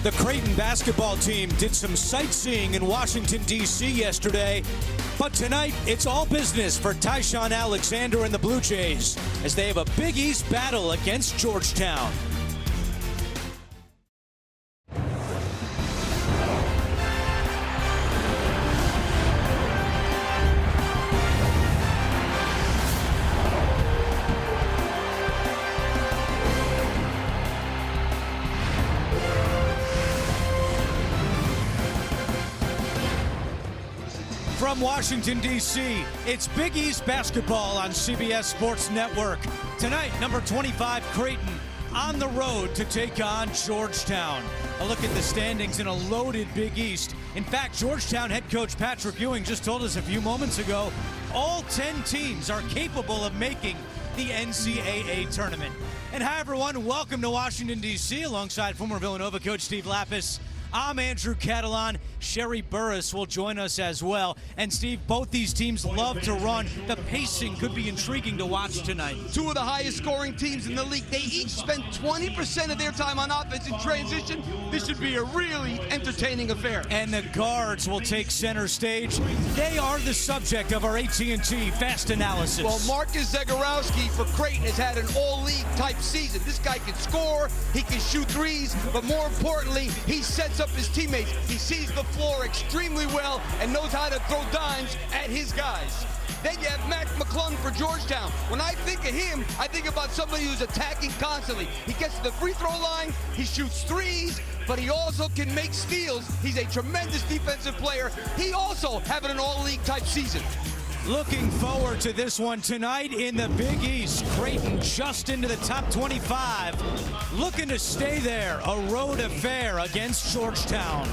The Creighton basketball team did some sightseeing in Washington, D.C. yesterday. But tonight, it's all business for Tyshawn Alexander and the Blue Jays as they have a Big East battle against Georgetown. From Washington, D.C., it's Big East basketball on CBS Sports Network. Tonight, number 25, Creighton, on the road to take on Georgetown. A look at the standings in a loaded Big East. In fact, Georgetown head coach Patrick Ewing just told us a few moments ago, all 10 teams are capable of making the NCAA tournament. And hi, everyone. Welcome to Washington, D.C., alongside former Villanova coach Steve Lapis. I'm Andrew Catalan. Sherry Burris will join us as well. And Steve, both these teams love to run. The pacing could be intriguing to watch tonight. Two of the highest scoring teams in the league. They each spend 20% of their time on offense in transition. This should be a really entertaining affair. And the guards will take center stage. They are the subject of our AT&T Fast Analysis. Well, Marcus Zegarowski for Creighton has had an all-league type season. This guy can score, he can shoot threes, but more importantly, he sets up his teammates. He sees the floor extremely well and knows how to throw dimes at his guys. Then you have Mac McClung for Georgetown. When I think of him, I think about somebody who's attacking constantly. He gets to the free throw line, he shoots threes, but he also can make steals. He's a tremendous defensive player. He also having an all-league type season. Looking forward to this one tonight in the Big East. Creighton just into the top 25. Looking to stay there. A road affair against Georgetown.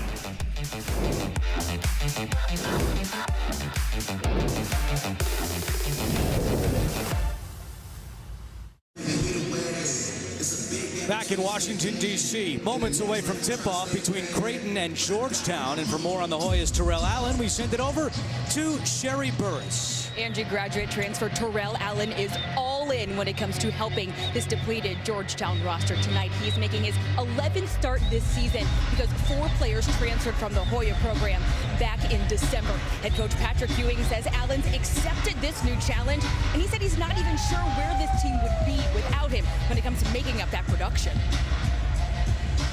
Back in Washington, D.C., moments away from tip-off between Creighton and Georgetown. And for more on the Hoyas' Terrell Allen, we send it over to Sherry Burris. Angie graduate transfer Terrell Allen is all in when it comes to helping this depleted Georgetown roster tonight. He's making his 11th start this season because 4 players transferred from the Hoya program back in December. Head coach Patrick Ewing says Allen's accepted this new challenge, and he said he's not even sure where this team would be without him when it comes to making up that production.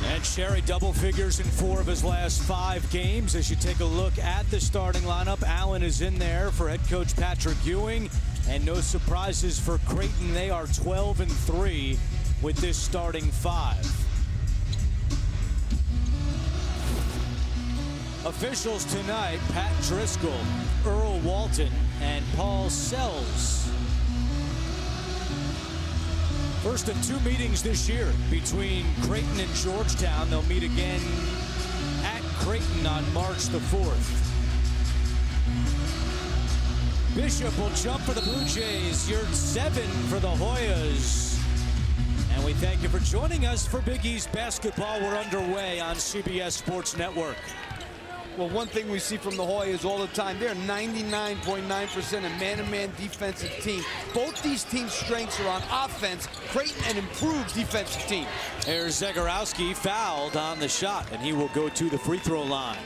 And Sherry, double figures in 4 of his last 5 games. As you take a look at the starting lineup, Allen is in there for head coach Patrick Ewing. And no surprises for Creighton. They are 12-3 with this starting 5. Officials tonight, Pat Driscoll, Earl Walton, and Paul Sells. First of 2 meetings this year between Creighton and Georgetown. They'll meet again at Creighton on March the 4th. Bishop will jump for the Blue Jays. You're 7 for the Hoyas. And we thank you for joining us for Big East basketball. We're underway on CBS Sports Network. Well, one thing we see from the Hoyas all the time, they're 99.9% a man-to-man defensive team. Both these teams' strengths are on offense. Creighton, an improved defensive team. There's Zegarowski fouled on the shot, and he will go to the free throw line.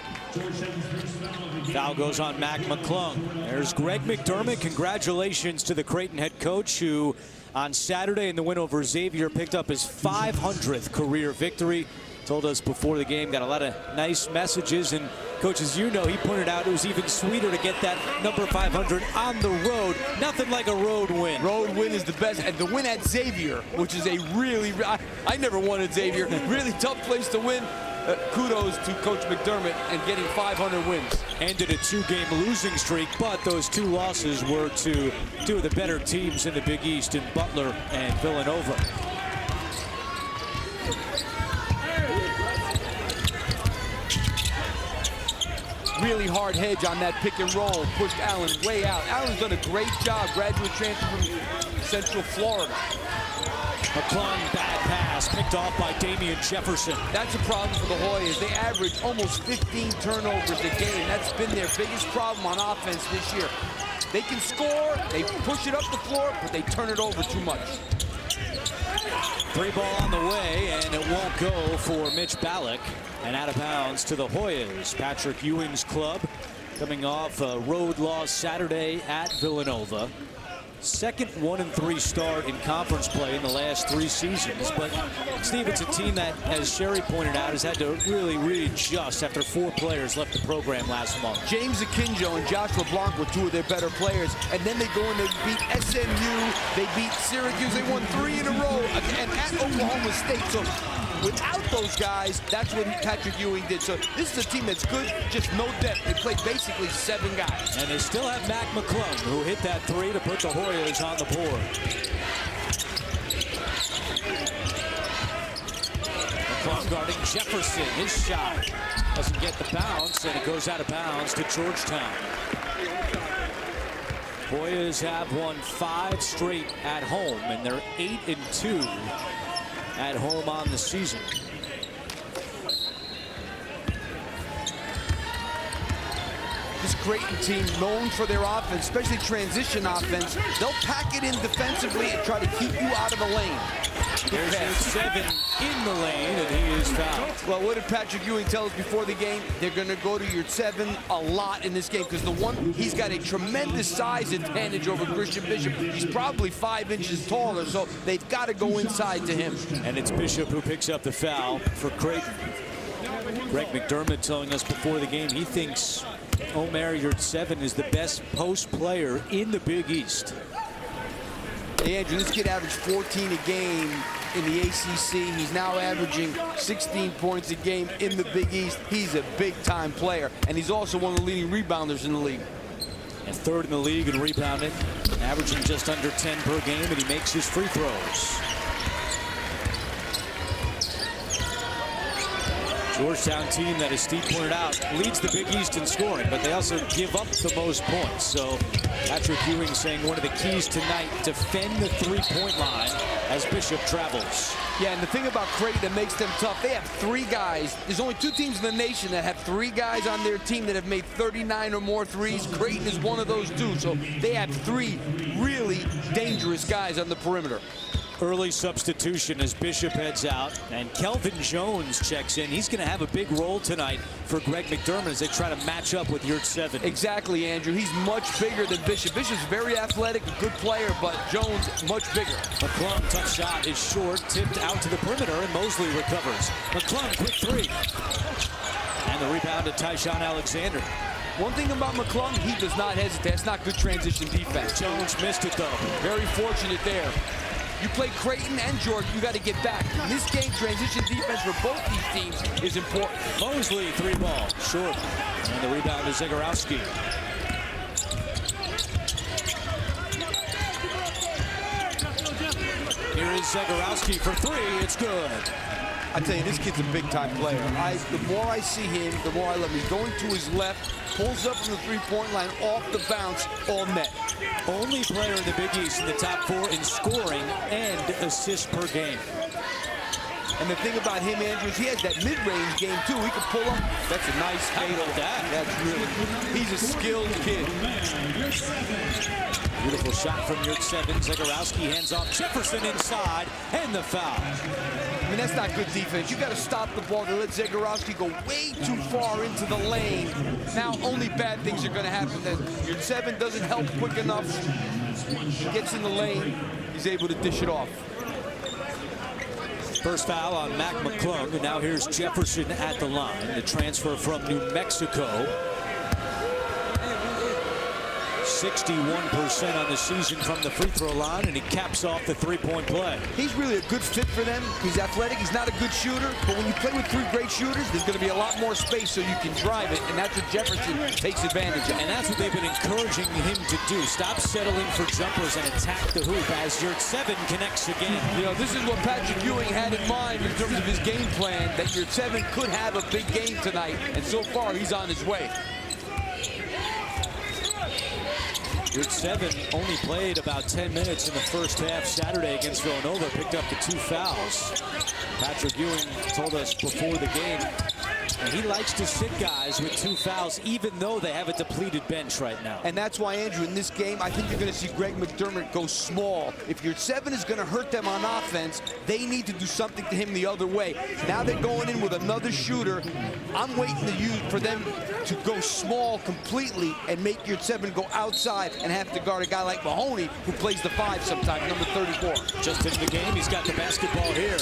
Foul goes on Mac McClung. There's Greg McDermott. Congratulations to the Creighton head coach, who on Saturday in the win over Xavier picked up his 500th career victory. Told us before the game, got a lot of nice messages, and coach, as you know, he pointed out it was even sweeter to get that number 500 on the road. Nothing like a road win. Road win is the best, and the win at Xavier, which is a really, I never won at Xavier, really tough place to win. Kudos to Coach McDermott and getting 500 wins. Ended a 2-game losing streak, but those 2 losses were to 2 of the better teams in the Big East in Butler and Villanova. Really hard hedge on that pick and roll. Pushed Allen way out. Allen's done a great job. Graduate transfer from Central Florida. McClung, bad pass, picked off by Damian Jefferson. That's a problem for the Hoyas. They average almost 15 turnovers a game. That's been their biggest problem on offense this year. They can score, they push it up the floor, but they turn it over too much. Three ball on the way, and it won't go for Mitch Ballack. And out of bounds to the Hoyas. Patrick Ewing's club coming off a road loss Saturday at Villanova. Second 1-3 start in conference play in the last 3 seasons. But, Steve, it's a team that, as Sherry pointed out, has had to really readjust after 4 players left the program last month. James Akinjo and Josh LeBlanc were 2 of their better players. And then they go and they beat SMU. They beat Syracuse. They won 3 in a row and at Oklahoma State. So without those guys, that's what Patrick Ewing did. So this is a team that's good, just no depth. They play basically 7 guys. And they still have Mac McClung, who hit that 3 to put the Hoyas on the board. McClung guarding Jefferson. His shot doesn't get the bounce, and it goes out of bounds to Georgetown. Hoyas have won 5 straight at home, and they're 8-2 at home on the season. This Creighton team, known for their offense, especially transition offense, they'll pack it in defensively and try to keep you out of the lane. There's your 7 in the lane, and he is fouled. Well, what did Patrick Ewing tell us before the game? They're going to go to your 7 a lot in this game because he's got a tremendous size advantage over Christian Bishop. He's probably 5 inches taller, so they've got to go inside to him. And it's Bishop who picks up the foul for Creighton. Greg McDermott telling us before the game he thinks Omer Yurtseven is the best post player in the Big East. Hey, Andrew, this kid averaged 14 a game in the ACC. He's now averaging 16 points a game in the Big East. He's a big-time player, and he's also one of the leading rebounders in the league. And 3rd in the league in rebounding, averaging just under 10 per game, and he makes his free throws. Georgetown team that, as Steve pointed out, leads the Big East in scoring, but they also give up the most points. So Patrick Ewing saying one of the keys tonight, defend the 3-point line as Bishop travels. Yeah, and the thing about Creighton that makes them tough, they have 3 guys. There's only 2 teams in the nation that have 3 guys on their team that have made 39 or more threes. Creighton is one of those 2, so they have 3 really dangerous guys on the perimeter. Early substitution as Bishop heads out, and Kelvin Jones checks in. He's going to have a big role tonight for Greg McDermott as they try to match up with Yurtseven. Exactly, Andrew. He's much bigger than Bishop. Bishop's very athletic, a good player, but Jones much bigger. McClung, tough shot, is short, tipped out to the perimeter, and Mosley recovers. McClung, quick 3. And the rebound to Tyshawn Alexander. One thing about McClung, he does not hesitate. That's not good transition defense. Jones missed it, though. Very fortunate there. You play Creighton and Georgia, you got to get back. In this game, transition defense for both these teams is important. Mosley, 3 ball, short. And the rebound to Zegarowski. Here is Zegarowski for 3. It's good. I tell you, this kid's a big-time player. The more I see him, the more I love him. He's going to his left, pulls up from the 3-point line, off the bounce, all net. Only player in the Big East in the top 4 in scoring and assists per game. And the thing about him, Andrew, is he has that mid-range game, too. He can pull up. That's a nice fade on that. That's really, he's a skilled kid. Beautiful shot from Yurtseven. Zegarowski hands off Jefferson inside, and the foul. I mean, that's not good defense. You got to stop the ball to let Zegarowski go way too far into the lane. Now only bad things are going to happen. Then Yurtseven doesn't help quick enough. He gets in the lane. He's able to dish it off. First foul on Mac McClung, and now here's Jefferson at the line. The transfer from New Mexico. 61% on the season from the free throw line, and he caps off the 3-point play. He's really a good fit for them. He's athletic. He's not a good shooter, but when you play with 3 great shooters, there's going to be a lot more space so you can drive it, and that's what Jefferson takes advantage of. And that's what they've been encouraging him to do. Stop settling for jumpers and attack the hoop as Yurtseven connects again. You know, this is what Patrick Ewing had in mind in terms of his game plan, that Yurtseven could have a big game tonight, and so far he's on his way. Yurtseven only played about 10 minutes in the first half Saturday against Villanova, picked up the 2 fouls. Patrick Ewing told us before the game And he likes to sit guys with 2 fouls, even though they have a depleted bench right now. And that's why, Andrew, in this game, I think you're going to see Greg McDermott go small. If your 7 is going to hurt them on offense, they need to do something to him the other way. Now they're going in with another shooter. I'm waiting for them to go small completely and make your 7 go outside and have to guard a guy like Mahoney, who plays the 5 sometimes, number 34. Just in the game, he's got the basketball here.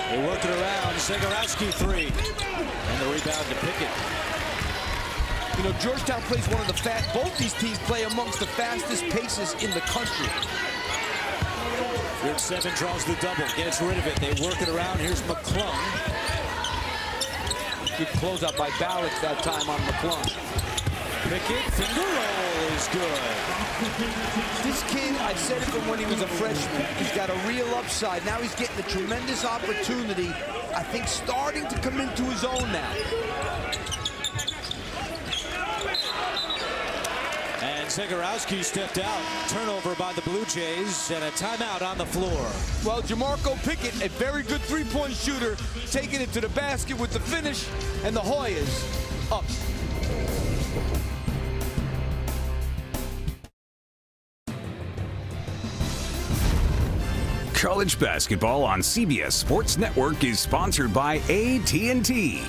They work it around. Zegarowski 3. And the rebound to Pickett. You know, Georgetown plays one of the both these teams play amongst the fastest paces in the country. Here's 7 draws the double, gets rid of it. They work it around. Here's McClung. Good closeout by Ballard that time on McClung. Pickett, finger roll is good. This kid, I said it from when he was a freshman, he's got a real upside. Now he's getting a tremendous opportunity. I think starting to come into his own now. And Zegarowski stepped out. Turnover by the Blue Jays and a timeout on the floor. Well, Jamarco Pickett, a very good three-point shooter, taking it to the basket with the finish, and the Hoyas up. College basketball on CBS Sports Network is sponsored by AT&T.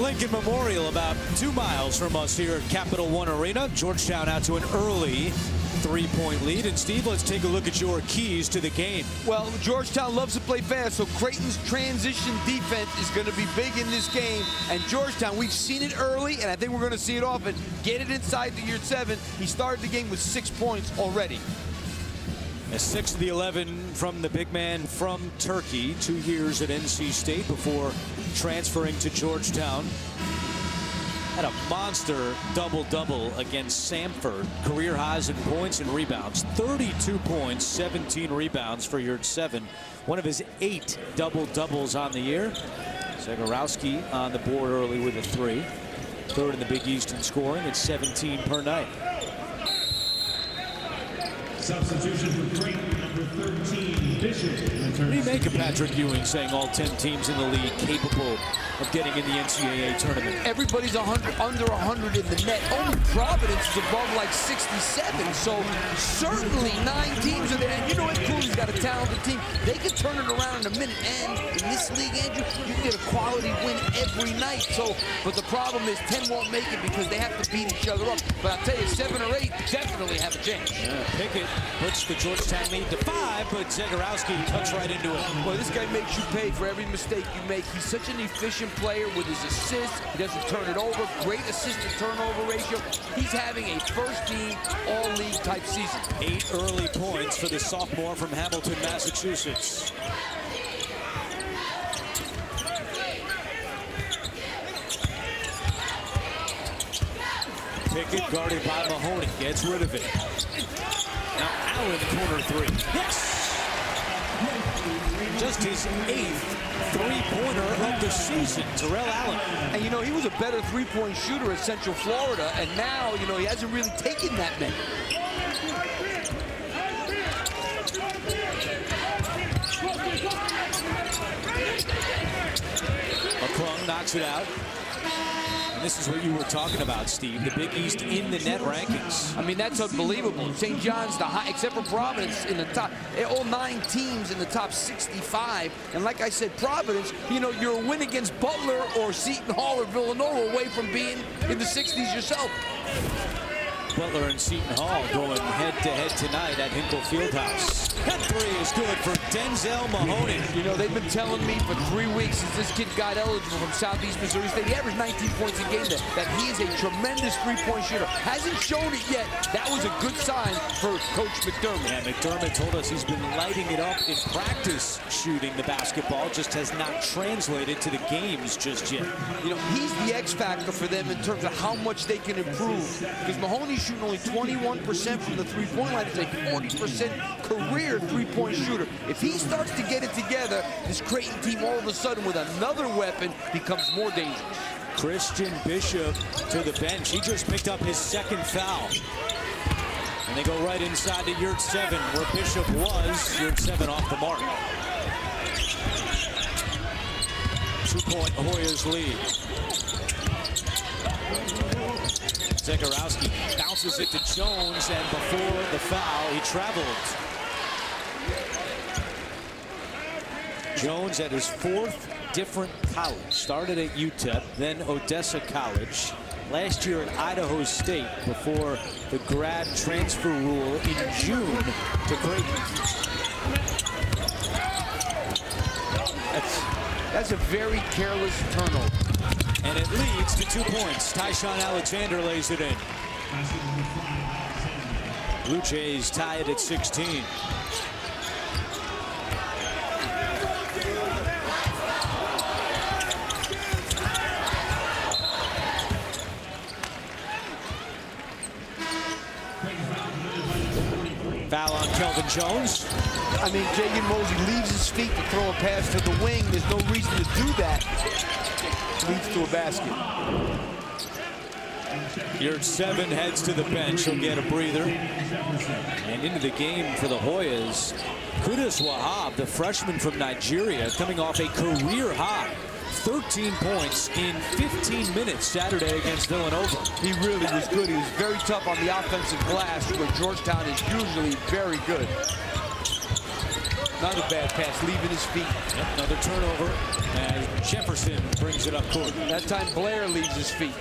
Lincoln Memorial, about 2 miles from us here at Capital One Arena. Georgetown out to an early 3-point lead. And Steve, let's take a look at your keys to the game. Well, Georgetown loves to play fast, so Creighton's transition defense is going to be big in this game. And Georgetown, we've seen it early, and I think we're going to see it often. Get it inside the year 7. He started the game with 6 points already. A 6 of the 11 from the big man from Turkey. 2 years at NC State before transferring to Georgetown. Had a monster double-double against Samford. Career highs in points and rebounds. 32 points, 17 rebounds for Yurt 7. One of his 8 double-doubles on the year. Zegarowski on the board early with a 3. Third in the Big East in scoring at 17 per night. Substitution for Creighton, number 13, Bishop. What do you make of Patrick Ewing saying all 10 teams in the league capable of getting in the NCAA tournament? Everybody's under 100 in the net. Only Providence is above like 67. So certainly 9 teams are there. And you know what? Cooley's got a talented team. They can turn it around in a minute. And in this league, Andrew, you can get a quality win every night. So, but the problem is 10 won't make it because they have to beat each other up. But I'll tell you, 7 or 8 definitely have a chance. Yeah, Pickett puts the Georgetown lead to 5, but Zegarowski cuts right into it. Well, this guy makes you pay for every mistake you make. He's such an efficient player with his assists. He doesn't turn it over. Great assist-to-turnover ratio. He's having a first-team, all-league type season. 8 early points for the sophomore from Hamilton, Massachusetts. Pickett guarded by Mahoney. Gets rid of it. Now Allen, corner 3. Yes! Just his 8th three-pointer of the season, Terrell Allen. And, you know, he was a better three-point shooter at Central Florida, and now, you know, he hasn't really taken that many. McClung knocks it out. And this is what you were talking about, Steve. The Big East in the net rankings. I mean, that's unbelievable. St. John's, the high, except for Providence, in the top, all 9 teams in the top 65. And like I said, Providence, you know, you're a win against Butler or Seton Hall or Villanova away from being in the 60s yourself. Butler and Seton Hall going head-to-head tonight at Hinkle Fieldhouse. That 3 is good for Denzel Mahoney. You know, they've been telling me for 3 weeks since this kid got eligible from Southeast Missouri State. He averaged 19 points a game there, that he is a tremendous three-point shooter. Hasn't shown it yet. That was a good sign for Coach McDermott. Yeah, McDermott told us he's been lighting it up in practice shooting the basketball, just has not translated to the games just yet. You know, he's the X factor for them in terms of how much they can improve. Because Mahoney's shooting only 21% from the three-point line. It's a 40% career three-point shooter. If he starts to get it together, this Creighton team all of a sudden with another weapon becomes more dangerous. Christian Bishop to the bench. He just picked up his 2nd foul. And they go right inside to Yurt 7, where Bishop was. Yurt 7 off the mark. 2-point Hoyas lead. Zegarowski bounces it to Jones, and before the foul, he traveled. Jones at his 4th different college. Started at UTEP, then Odessa College. Last year at Idaho State before the grad transfer rule in June to Creighton. That's a very careless turnover. And it leads to 2 points. Tyshawn Alexander lays it in. Blue Jays tie it at 16. Foul on Kelvin Jones. I mean, Jagan Mosley leaves his feet to throw a pass to the wing. There's no reason to do that. Leads to a basket. Yurt 7 heads to the bench. He'll get a breather. And into the game for the Hoyas. Kudus Wahab, the freshman from Nigeria, coming off a career high. 13 points in 15 minutes Saturday against Villanova. He really was good. He was very tough on the offensive glass, where Georgetown is usually very good. Not a bad pass, leaving his feet. Yep, another turnover, and Jefferson brings it up court. That time Blair leaves his feet.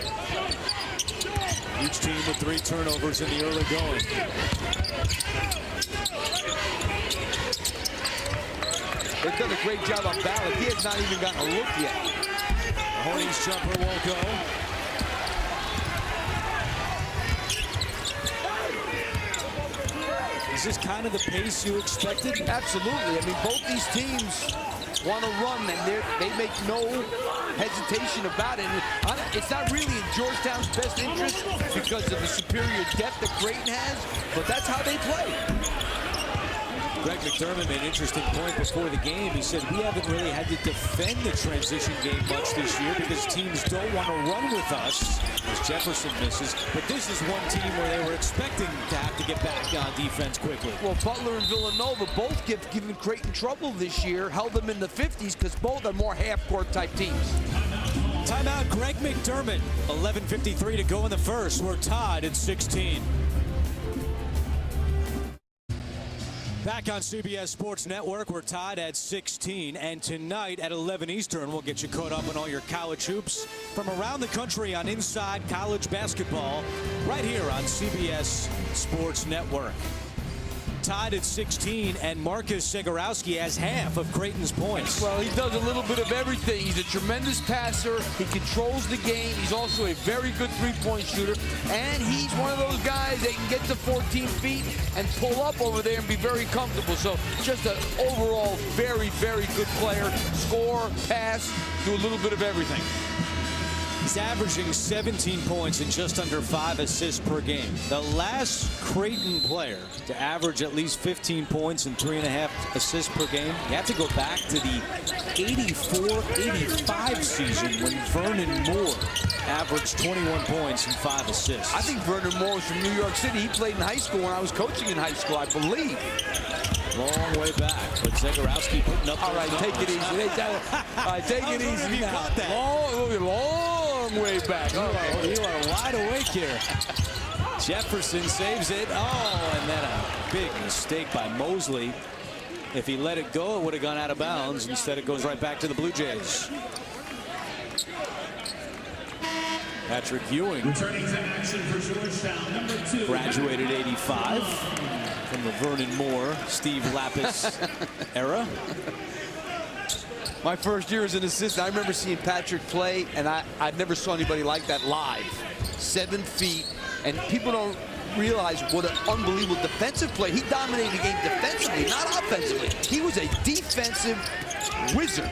Each team with 3 turnovers in the early going. They've done a great job on Ballard. He has not even gotten a look yet. The Hornets jumper won't go. Is this kind of the pace you expected? Absolutely. I mean, both these teams want to run, and they make no hesitation about it. And it's not really in Georgetown's best interest because of the superior depth that Creighton has, but that's how they play. Greg McDermott made an interesting point before the game. He said, we haven't really had to defend the transition game much this year because teams don't want to run with us as Jefferson misses. But this is one team where they were expecting to have to get back on defense quickly. Well, Butler and Villanova both given Creighton trouble this year, held them in the 50s because both are more half-court type teams. Timeout, Greg McDermott. 11:53 to go in the first. We're tied at 16. Back on CBS Sports Network, we're tied at 16, and tonight at 11 Eastern, we'll get you caught up on all your college hoops from around the country on Inside College Basketball, right here on CBS Sports Network. Tied at 16, and Marcus Zegarowski has half of Creighton's points. Well, he does a little bit of everything. He's a tremendous passer. He controls the game. He's also a very good three-point shooter. And he's one of those guys that can get to 14 feet and pull up over there and be very comfortable. So just an overall very, very good player. Score, pass, do a little bit of everything. He's averaging 17 points and just under 5 assists per game. The last Creighton player to average at least 15 points and 3.5 assists per game, you have to go back to the 84-85 season when Vernon Moore averaged 21 points and 5 assists. I think Vernon Moore was from New York City. He played in high school when I was coaching in high school, I believe. Long way back, but Zegarowski putting up. All right, take it easy. All right, take it easy now. Long way back. You are wide awake here. Jefferson saves it. Oh, and then a big mistake by Mosley. If he let it go, it would have gone out of bounds. Instead, it goes right back to the Blue Jays. Patrick Ewing, Returning to action for Georgetown, number 2. graduated 85 from the Vernon Moore, Steve Lapis era. My first year as an assistant, I remember seeing Patrick play, and I never saw anybody like that live. 7 feet, and people don't realize what an unbelievable defensive play. He dominated the game defensively, not offensively. He was a defensive wizard.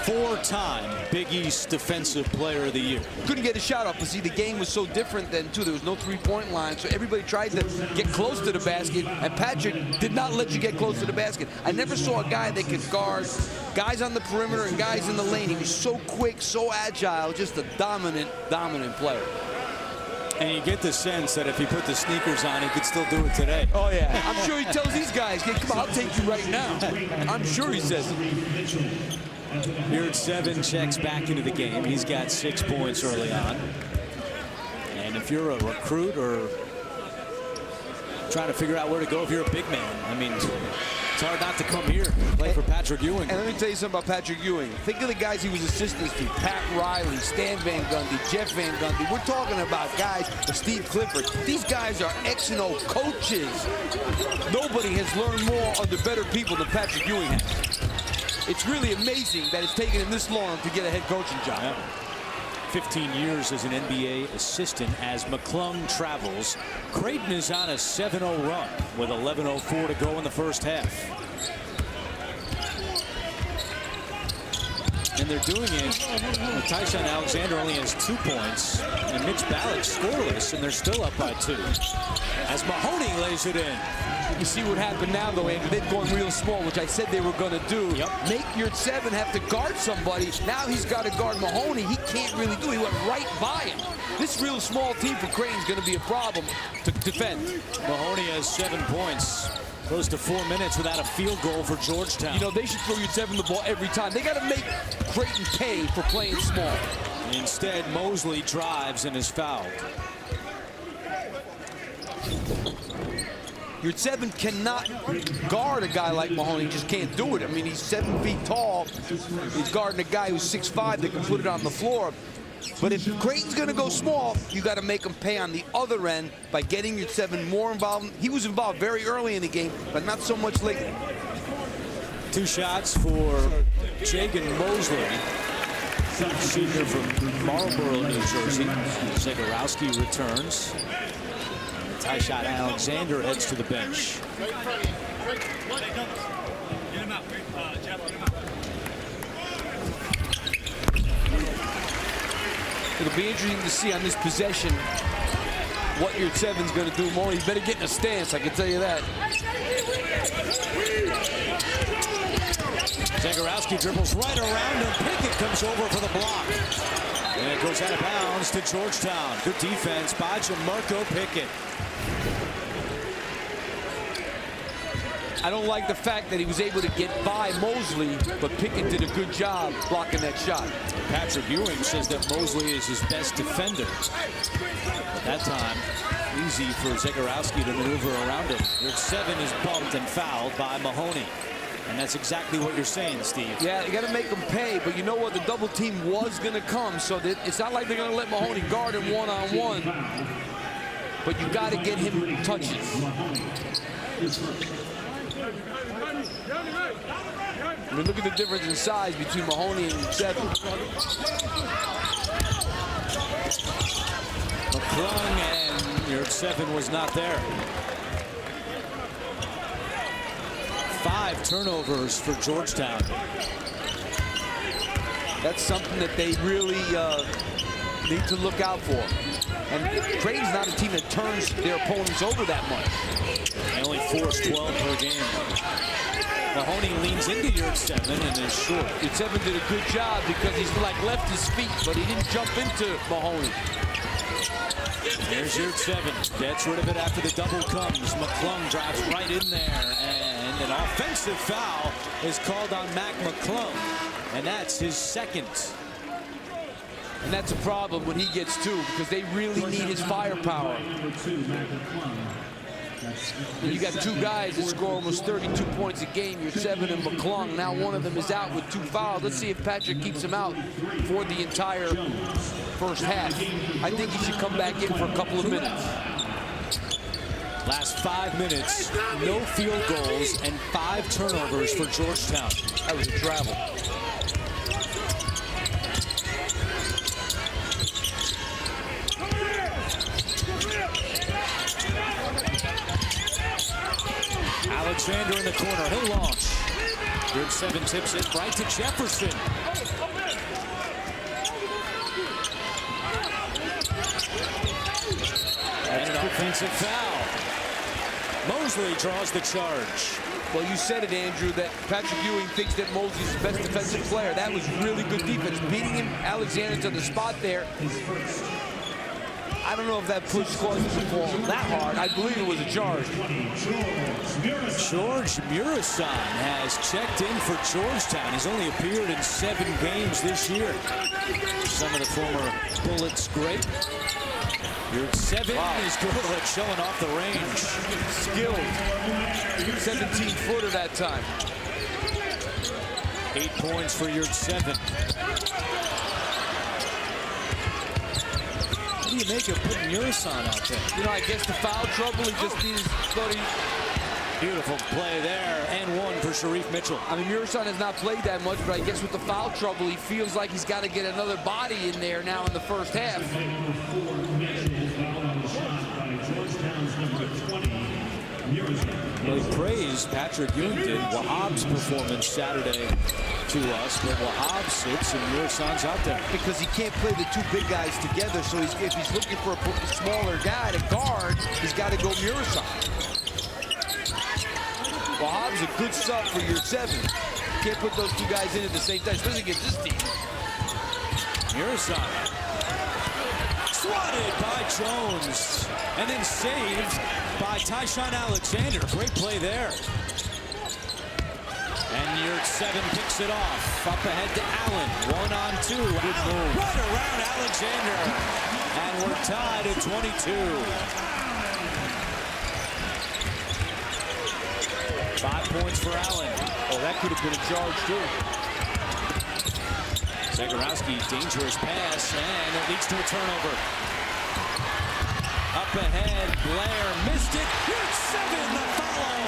4-time Big East Defensive Player of the Year. Couldn't get a shot off, but see, the game was so different then, too. There was no three-point line, so everybody tried to get close to the basket, and Patrick did not let you get close to the basket. I never saw a guy that could guard guys on the perimeter and guys in the lane. He was so quick, so agile, just a dominant player. And you get the sense that if he put the sneakers on, he could still do it today. Oh, yeah. I'm sure he tells these guys, hey, come on, I'll take you right now. I'm sure he says it. Here at 7 checks back into the game. He's got 6 points early on. And if you're a recruit or trying to figure out where to go if you're a big man, I mean, it's hard not to come here and play for Patrick Ewing. And let me tell you something about Patrick Ewing. Think of the guys he was assistants to. Pat Riley, Stan Van Gundy, Jeff Van Gundy. We're talking about guys, Steve Clifford. These guys are X&O coaches. Nobody has learned more under better people than Patrick Ewing has. It's really amazing that it's taken him this long to get a head coaching job. Yeah. 15 years as an NBA assistant as McClung travels. Creighton is on a 7-0 run with 11:04 to go in the first half. And they're doing it. Tyshawn Alexander only has 2 points. And Mitch Ballock scoreless, and they're still up by 2. As Mahoney lays it in. You see what happened now, though, Andrew. They've gone real small, which I said they were going to do. Yep. Make your 7 have to guard somebody. Now he's got to guard Mahoney. He can't really do it. He went right by him. This real small team for Creighton is going to be a problem to defend. Mahoney has 7 points. Close to 4 minutes without a field goal for Georgetown. You know, they should throw your 7 the ball every time. They got to make Creighton pay for playing small. Instead, Mosley drives and is fouled. Your 7 cannot guard a guy like Mahoney. He just can't do it. I mean, he's 7 feet tall. He's guarding a guy who's 6'5" that can put it on the floor. But if Creighton's going to go small, you got to make him pay on the other end by getting your 7 more involved. He was involved very early in the game, but not so much late. 2 shots for Jagan Mosley, senior from Marlboro, New Jersey. Zagorowski returns. Tyshawn Alexander heads to the bench. It'll be interesting to see on this possession what your 7's going to do more. You better get in a stance, I can tell you that. Zagorowski dribbles right around him. Pickett comes over for the block. And it goes out of bounds to Georgetown. Good defense by Jamarco Pickett. I don't like the fact that he was able to get by Mosley, but Pickett did a good job blocking that shot. Patrick Ewing says that Mosley is his best defender. At that time, easy for Zagorowski to maneuver around him. Your 7 is bumped and fouled by Mahoney. And that's exactly what you're saying, Steve. Yeah, you got to make them pay, but you know what? The double team was going to come, so that it's not like they're going to let Mahoney guard him one-on-one. But you got to get him touches. I mean, look at the difference in size between Mahoney and 7. McClung, and your 7 was not there. 5 turnovers for Georgetown. That's something that they really need to look out for. And Creighton's not a team that turns their opponents over that much. They only force 12 per game. Mahoney leans into your 7 and is short. Your 7 did a good job because he's like left his feet, but he didn't jump into Mahoney. There's your 7. Gets rid of it after the double comes. McClung drives right in there, and an offensive foul is called on Mac McClung, and that's his 2nd. And that's a problem when he gets 2 because they really need his firepower. And you got 2 guys that score almost 32 points a game. Your 7 and McClung. Now one of them is out with 2 fouls. Let's see if Patrick keeps him out for the entire first half. I think he should come back in for a couple of minutes. Last 5 minutes, no field goals and 5 turnovers for Georgetown. That was a travel. Alexander in the corner, he'll launch. Good 7 tips it right to Jefferson. And an offensive foul. Mosley draws the charge. Well, you said it, Andrew, that Patrick Ewing thinks that Mosley's the best defensive player. That was really good defense. Beating him, Alexander, to the spot there. I don't know if that push caused him to fall that hard. I believe it was a charge. George Murasan has checked in for Georgetown. He's only appeared in 7 games this year. Some of the former Bullets great. Your 7 is good at showing off the range. Skilled. 17-footer that time. 8 points for your 7. What do you make of putting Murasan out there? You know, I guess the foul trouble, he just thought he... Beautiful play there, and 1 for Sharif Mitchell. I mean, Murasan has not played that much, but I guess with the foul trouble, he feels like he's got to get another body in there now in the first half. Well, he praised, Patrick Ewing did, Wahhab's performance Saturday to us, but Wahhab sits and Murasan's out there. Because he can't play the 2 big guys together, so if he's looking for a smaller guy to guard, he's got to go Murasan. Wahhab's a good sub for your 7. Can't put those 2 guys in at the same time, especially against this team. Murasan swatted by Jones, and then saved by Tyshawn Alexander. Great play there. And your 7 picks it off. Up ahead to Allen. 1-on-2. Allen right around Alexander. And we're tied at 22. 5 points for Allen. Oh, that could have been a charge, too. Zegarowski, dangerous pass, and it leads to a turnover. Up ahead, Blair missed it. Here's 7, the follow.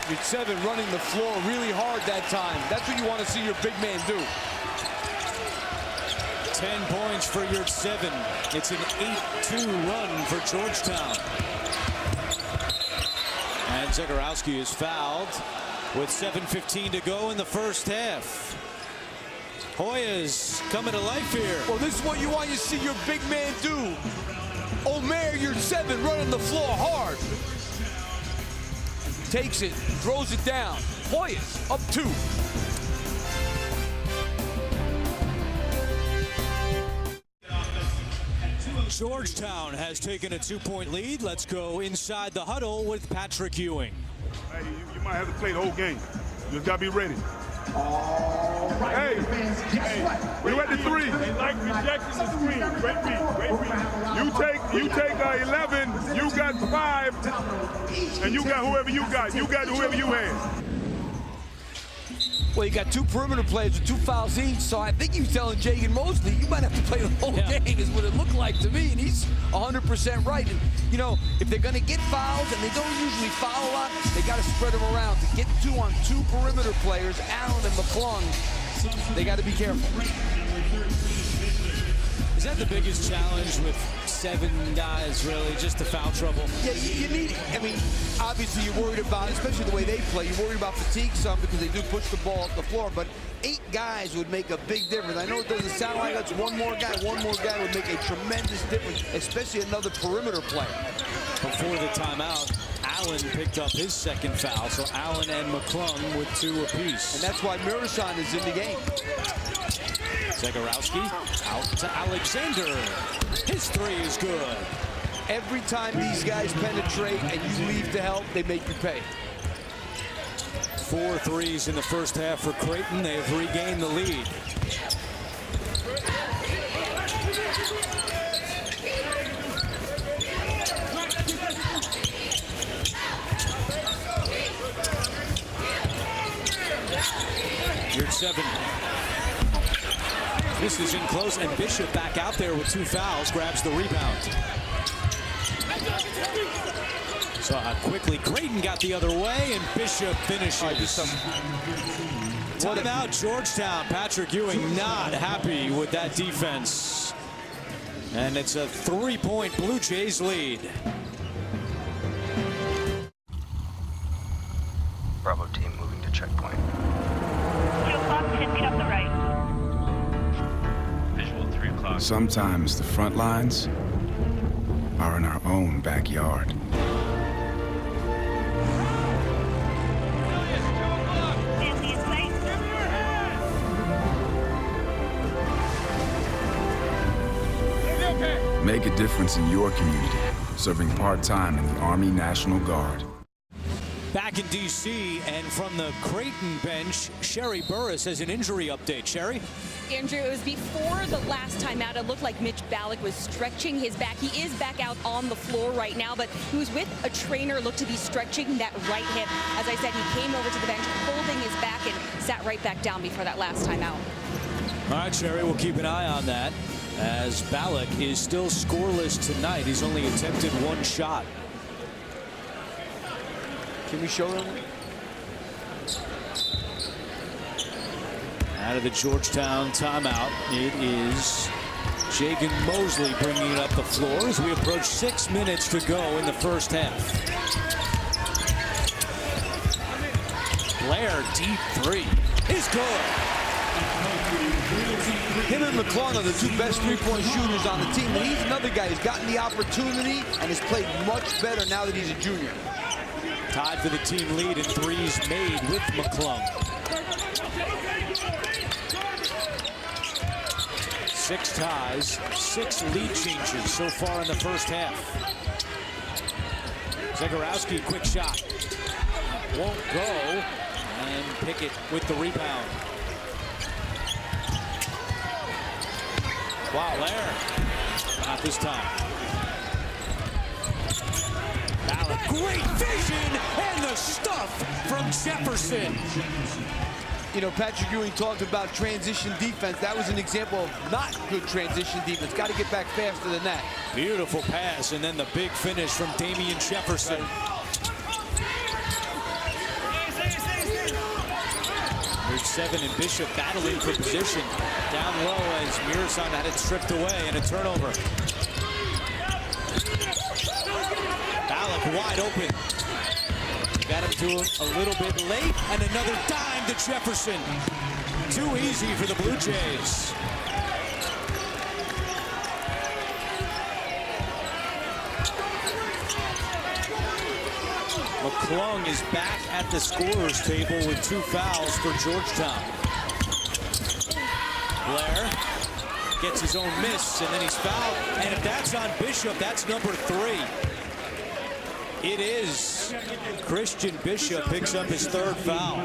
Your 7 running the floor really hard that time. That's what you want to see your big man do. 10 points for your 7. It's an 8-2 run for Georgetown. And Zegarowski is fouled with 7:15 to go in the first half. Hoyas coming to life here. Well, this is what you want to see your big man do. Omer, your 7, running the floor hard. Takes it, throws it down. Hoyas up 2. Georgetown has taken a 2-point lead. Let's go inside the huddle with Patrick Ewing. Hey, you might have to play the whole game. You just gotta be ready. Hey, we're at the 3. They like rejecting the screen. Great beat. You take 11. You got 5, and you got whoever you got. You got whoever you had. Well, you got 2 perimeter players with 2 fouls each, so I think he's telling Jagan Mosley, you might have to play the whole game, is what it looked like to me, and he's 100% right. And, you know, if they're going to get fouls, and they don't usually foul a lot, they got to spread them around. To get 2 on 2 perimeter players, Allen and McClung, they got to be careful. Is that the biggest challenge with 7 guys, really, just the foul trouble? Yeah, you need, I mean, obviously you're worried about, especially the way they play, you're worried about fatigue some because they do push the ball up the floor, but 8 guys would make a big difference. I know it doesn't sound like that's one more guy would make a tremendous difference, especially another perimeter player. Before the timeout, Allen picked up his 2nd foul, so Allen and McClung with 2 apiece. And that's why Murasan is in the game. Zegarowski out to Alexander. His 3 is good. Every time these guys penetrate and you leave to help, they make you pay. 4 threes in the first half for Creighton. They have regained the lead. You're 7. This is in close, and Bishop back out there with 2 fouls, grabs the rebound. So quickly, Creighton got the other way, and Bishop finishes. Timeout, Georgetown. Patrick Ewing not happy with that defense. And it's a 3-point Blue Jays lead. Bravo team moving to checkpoint. 2 o'clock, 10 feet up the right. Visual 3 o'clock. Sometimes the front lines are in our own backyard. Make a difference in your community, serving part-time in the Army National Guard. Back in D.C. and from the Creighton bench, Sherry Burris has an injury update. Sherry? Andrew, it was before the last time out. It looked like Mitch Ballack was stretching his back. He is back out on the floor right now, but he was with a trainer, looked to be stretching that right hip. As I said, he came over to the bench holding his back and sat right back down before that last time out. All right, Sherry, we'll keep an eye on that, as Ballack is still scoreless tonight. He's only attempted one shot. Can we show them? Out of the Georgetown timeout, it is Jagan Mosley bringing it up the floor as we approach 6 minutes to go in the first half. Blair, deep three, is good. Him and McClung are the two best three-point shooters on the team, and he's another guy who's gotten the opportunity and has played much better now that he's a junior. Tied for the team lead in threes made with McClung. 6 ties, 6 lead changes so far in the first half. Zagorowski, quick shot. Won't go, and Pickett with the rebound. Wow, Blair. Not this time. Ballack, great vision, and the stuff from Jefferson. You know, Patrick Ewing talked about transition defense. That was an example of not good transition defense. Got to get back faster than that. Beautiful pass, and then the big finish from Damian Jefferson. There's 7 and Bishop battling for position. Down low as Mirasan had it stripped away, and a turnover. Ballack wide open. Got him to him a little bit late, and another dime to Jefferson. Too easy for the Blue Jays. McClung is back at the scorer's table with 2 fouls for Georgetown. Blair gets his own miss, and then he's fouled. And if that's on Bishop, that's number 3. It is. Christian Bishop picks up his 3rd foul.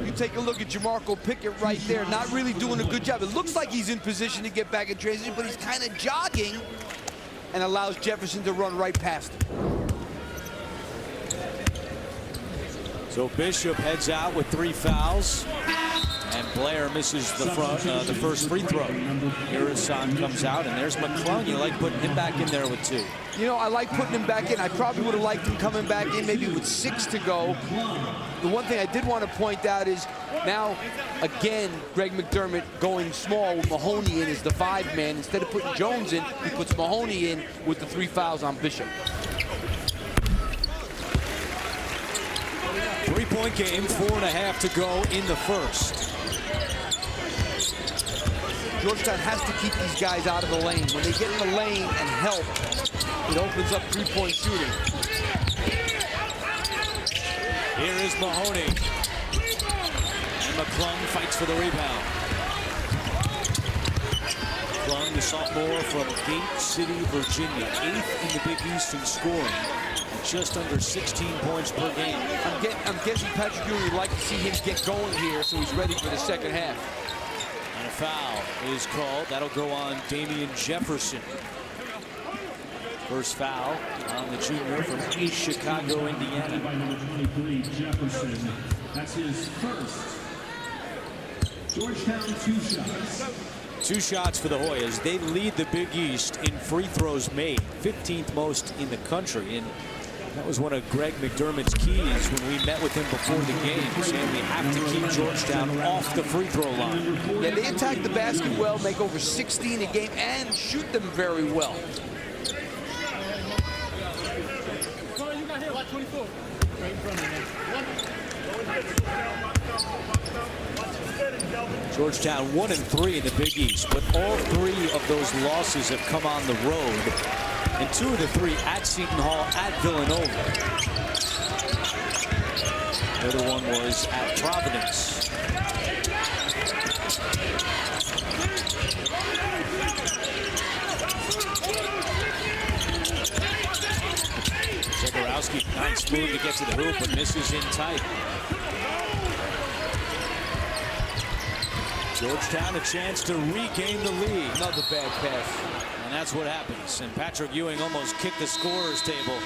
You take a look at Jamarco Pickett right there, not really doing a good job. It looks like he's in position to get back in transition, but he's kind of jogging and allows Jefferson to run right past him. So Bishop heads out with 3 fouls, and Blair misses the first free throw. Mirasan comes out, and there's McClung. You like putting him back in there with 2. You know, I like putting him back in. I probably would have liked him coming back in maybe with 6 to go. The one thing I did want to point out is now, again, Greg McDermott going small with Mahoney in as the 5-man. Instead of putting Jones in, he puts Mahoney in with the 3 fouls on Bishop. 3-point game, 4.5 to go in the first. Georgetown has to keep these guys out of the lane. When they get in the lane and help, it opens up 3-point shooting. Here is Mahoney. And McClung fights for the rebound. McClung, the sophomore from Gate City, Virginia, 8th in the Big East in scoring. Just under 16 points per game. I'm guessing Patrick Ewing would like to see him get going here so he's ready for the second half. And a foul is called. That'll go on Damian Jefferson. First foul on the junior from East Chicago, Indiana. By number 23, Jefferson. That's his first. Georgetown, 2 shots. 2 shots for the Hoyas. They lead the Big East in free throws made, 15th most in the country. And that was one of Greg McDermott's keys when we met with him before the game, saying we have to keep Georgetown off the free throw line. Yeah, they attack the basket well, make over 16 a game, and shoot them very well. Georgetown 1-3 in the Big East, but all 3 of those losses have come on the road, and 2 of the 3 at Seton Hall, at Villanova. The other one was at Providence. Zegarowski nice move to get to the hoop, but misses in tight. Georgetown a chance to regain the lead. Another bad pass. And that's what happens. And Patrick Ewing almost kicked the scorer's table.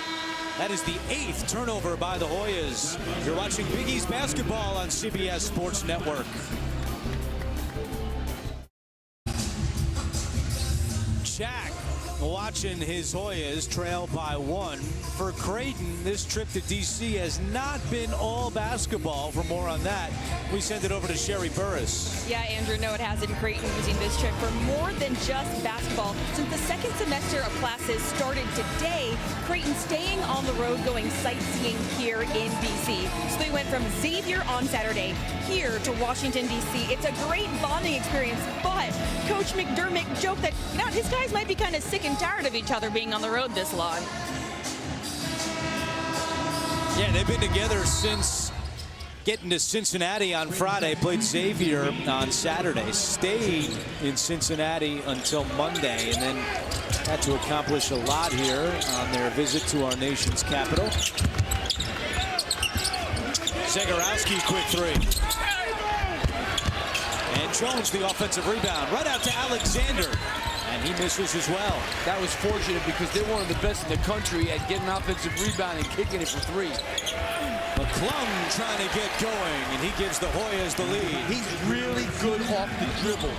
That is the 8th turnover by the Hoyas. You're watching Big East basketball on CBS Sports Network. Jack watching his Hoyas trail by 1. For Creighton, this trip to D.C. has not been all basketball. For more on that, we send it over to Sherry Burris. Yeah, Andrew, no, it hasn't. Creighton using this trip for more than just basketball. Since the second semester of classes started today, Creighton staying on the road going sightseeing here in D.C. So they went from Xavier on Saturday here to Washington, D.C. It's a great bonding experience, but Coach McDermott joked that, you know, his guys might be kind of sick and tired of each other being on the road this long. Yeah, they've been together since getting to Cincinnati on Friday. Played Xavier on Saturday. Stayed in Cincinnati until Monday, and then had to accomplish a lot here on their visit to our nation's capital. Zegarowski, quick three. And Jones, the offensive rebound, right out to Alexander. And he misses as well. That was fortunate because they're one of the best in the country at getting offensive rebound and kicking it for 3. McClung trying to get going, and he gives the Hoyas the lead. He's really good off the dribble.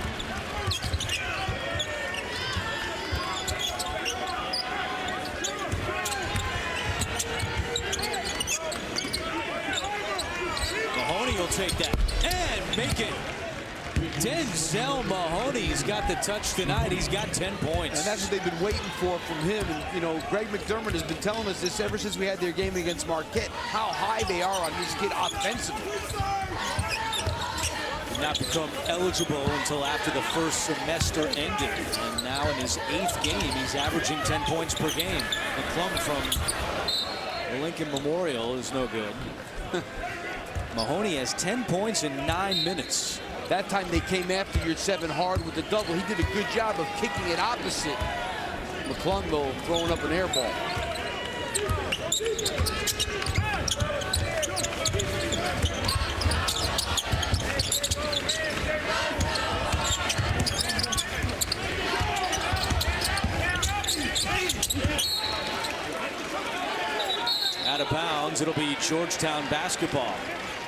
Mahoney will take that and make it. Denzel Mahoney's got the touch tonight. He's got 10 points. And that's what they've been waiting for from him. And, you know, Greg McDermott has been telling us this ever since we had their game against Marquette, how high they are on this kid offensively. Did not become eligible until after the first semester ended. And now in his 8th game, he's averaging 10 points per game. McClung from the Lincoln Memorial is no good. Mahoney has 10 points in 9 minutes. That time they came after your 7 hard with the double. He did a good job of kicking it opposite. McClung, though, throwing up an air ball. Out of bounds, it'll be Georgetown basketball.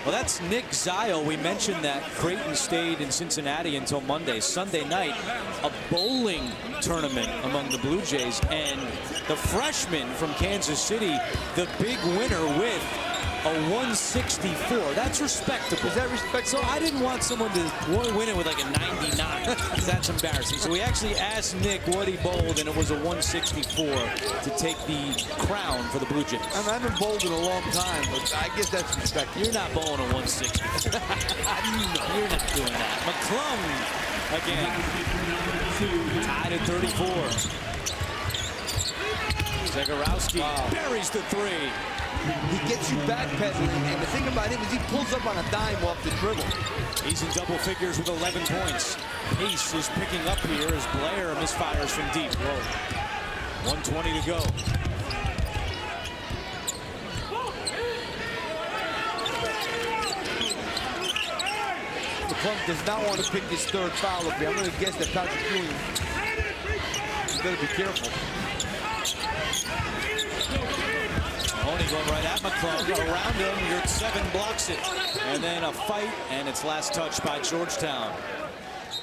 Well, that's Nick Zio. We mentioned that Creighton stayed in Cincinnati until Monday. Sunday night, a bowling tournament among the Blue Jays, and the freshman from Kansas City, the big winner with a 164. That's respectable. Is that respectable? So I didn't want someone to win it with like a 99. That's embarrassing. So we actually asked Nick what he bowled, and it was a 164 to take the crown for the Blue Jays. I haven't bowled in a long time, but I guess that's respectable. You're not bowling a 160. You're not doing that. McClung again. Tied at 34. Zegarowski buries the 3. He gets you backpedaling, and the thing about him is he pulls up on a dime off the dribble. He's in double figures with 11 points. Pace is picking up here as Blair misfires from deep. Whoa. 1:20 to go. McClung does not want to pick his 3rd foul up here. I'm going to guess that Patrick Ewing is going to be careful. Mahoney going right at McClung. Around him, your 7 blocks it. And then a fight, and it's last touch by Georgetown.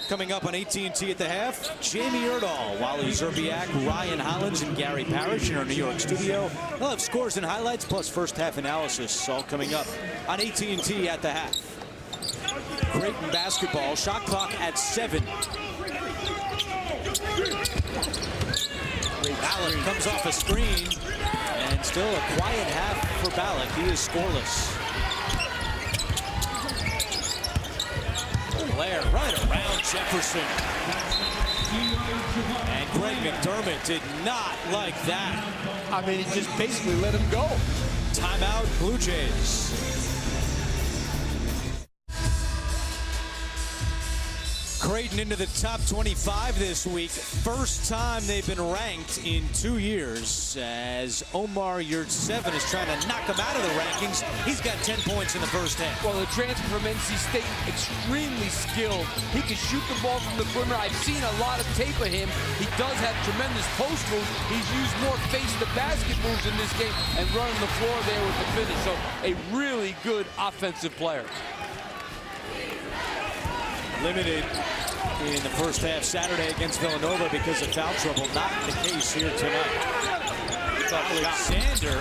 Coming up on AT&T at the half, Jamie Erdahl, Wally Zerbiak, Ryan Hollins, and Gary Parrish in our New York studio. They'll have scores and highlights plus first half analysis all coming up on AT&T at the half. Creighton basketball, shot clock at 7. Ballack comes off a screen, and still a quiet half for Ballack. He is scoreless. Blair right around Jefferson. And Greg McDermott did not like that. I mean, he just basically let him go. Timeout, Blue Jays. Creighton into the top 25 this week. First time they've been ranked in 2 years, as Omar Yurtseven is trying to knock them out of the rankings. He's got 10 points in the first half. Well, the transfer from NC State, extremely skilled. He can shoot the ball from the perimeter. I've seen a lot of tape of him. He does have tremendous post moves. He's used more face-to-basket moves in this game and running the floor there with the finish. So a really good offensive player. Limited in the first half Saturday against Villanova because of foul trouble. Not the case here tonight. Alexander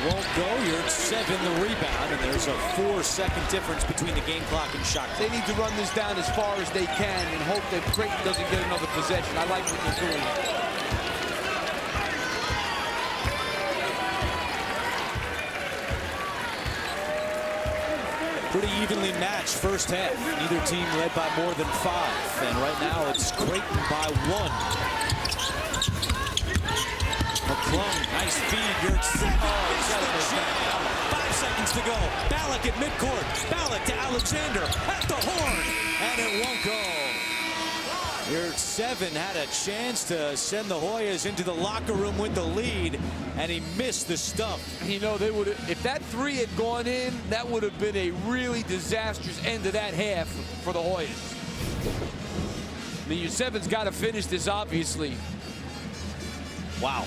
won't go. Yurtseven the rebound, and there's a 4-second difference between the game clock and shot clock. They need to run this down as far as they can and hope that Creighton doesn't get another possession. I like what they're doing. Pretty evenly matched first half. Neither team led by more than 5. And right now it's Creighton by 1. McClung, nice feed. Yurtseven. 5 seconds to go. Ballack at midcourt. Ballack to Alexander at the horn. And it won't go. Yurtseven had a chance to send the Hoyas into the locker room with the lead, and he missed the stump. You know, they would have, if that 3 had gone in, that would have been a really disastrous end of that half for the Hoyas. I mean, Yurtseven's got to finish this, obviously. Wow.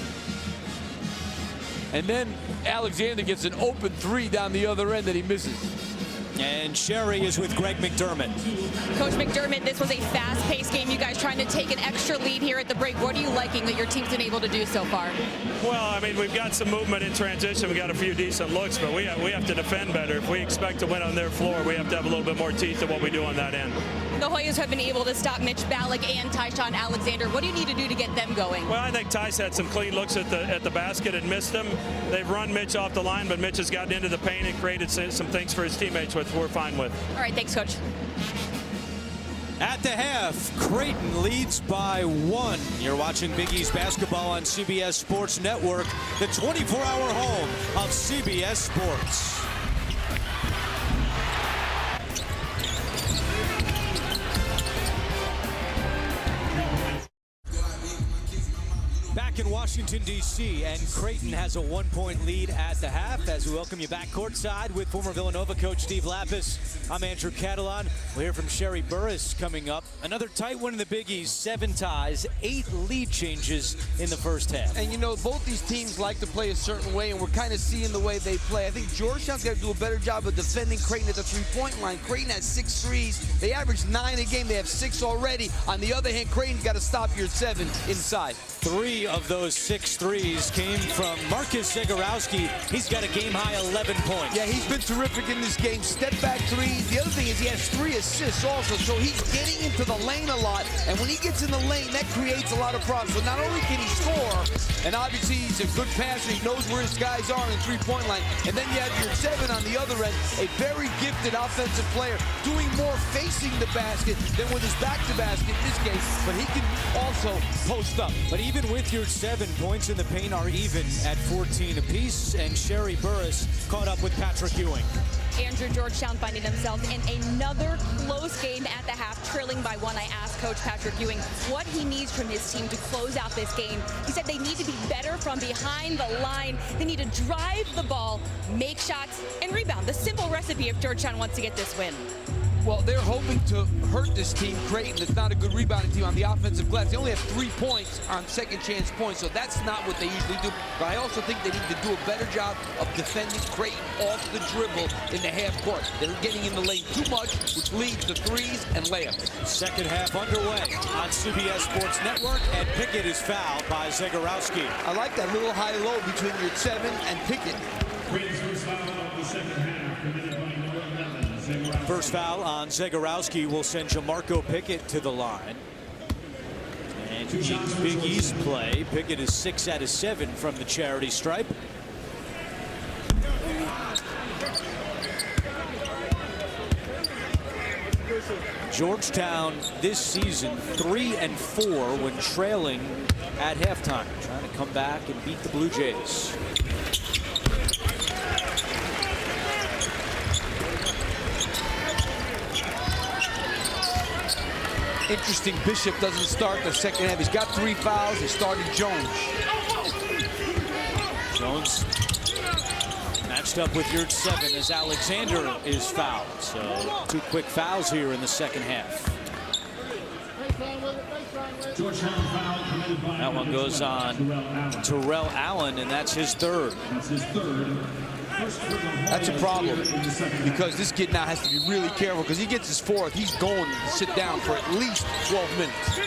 And then Alexander gets an open 3 down the other end that he misses. And Sherry is with Greg McDermott. Coach McDermott, this was a fast-paced game. You guys trying to take an extra lead here at the break. What are you liking that your team's been able to do so far? Well, I mean, we've got some movement in transition. We got a few decent looks, but we have to defend better. If we expect to win on their floor, we have to have a little bit more teeth than what we do on that end. The Hoyas have been able to stop Mitch Ballack and Tyshawn Alexander. What do you need to do to get them going? Well, I think Ty's had some clean looks at the basket and missed them. They've run Mitch off the line, but Mitch has gotten into the paint and created some things for his teammates, which we're fine with. All right, thanks, Coach. At the half, Creighton leads by 1. You're watching Big East basketball on CBS Sports Network, the 24-hour home of CBS Sports. Back in Washington, D.C., and Creighton has a 1-point lead at the half as we welcome you back courtside with former Villanova coach Steve Lapis. I'm Andrew Catalan. We'll hear from Sherry Burris coming up. Another tight one in the Big East, 7 ties, 8 lead changes in the first half. And you know, both these teams like to play a certain way, and we're kind of seeing the way they play. I think Georgetown's got to do a better job of defending Creighton at the three-point line. Creighton has 6 threes. They average 9 a game. They have 6 already. On the other hand, Creighton's got to stop Yurtseven inside. 3 of those 6 threes came from Marcus Zegarowski. He's got a game-high 11 points. Yeah, he's been terrific in this game. Step-back threes. The other thing is he has 3 assists also, so he's getting into the lane a lot. And when he gets in the lane, that creates a lot of problems. So not only can he score, and obviously he's a good passer, he knows where his guys are in the three-point line. And then you have Yurtseven on the other end, a very gifted offensive player, doing more facing the basket than with his back to basket in this game. But he can also post up. But even with Yurtseven, points in the paint are even at 14 apiece, and Sherry Burris caught up with Patrick Ewing. Andrew, Georgetown finding themselves in another close game at the half, trailing by 1. I asked Coach Patrick Ewing what he needs from his team to close out this game. He said they need to be better from behind the line. They need to drive the ball, make shots, and rebound. The simple recipe if Georgetown wants to get this win. Well, they're hoping to hurt this team, Creighton. It's not a good rebounding team on the offensive glass. They only have 3 points on second chance points, so that's not what they usually do. But I also think they need to do a better job of defending Creighton off the dribble in the half court. They're getting in the lane too much, which leads to threes and layups. Second half underway on CBS Sports Network, and Pickett is fouled by Zegarowski. I like that little high-low between Yurtseven and Pickett. Creighton's first foul of the second half, committed by number 11, Zegarowski. First foul on Zegarowski will send Jamarco Pickett to the line. And in Big East play, Pickett is 6 out of 7 from the charity stripe. Georgetown this season 3-4 when trailing at halftime, trying to come back and beat the Blue Jays. Interesting, Bishop doesn't start the second half. He's got 3 fouls. He started Jones. Jones matched up with Yurt 7 as Alexander is fouled. So 2 quick fouls here in the second half. That one goes on Terrell Allen, and that's his third. That's a problem because this kid now has to be really careful because he gets his 4th. He's going to sit down for at least 12 minutes.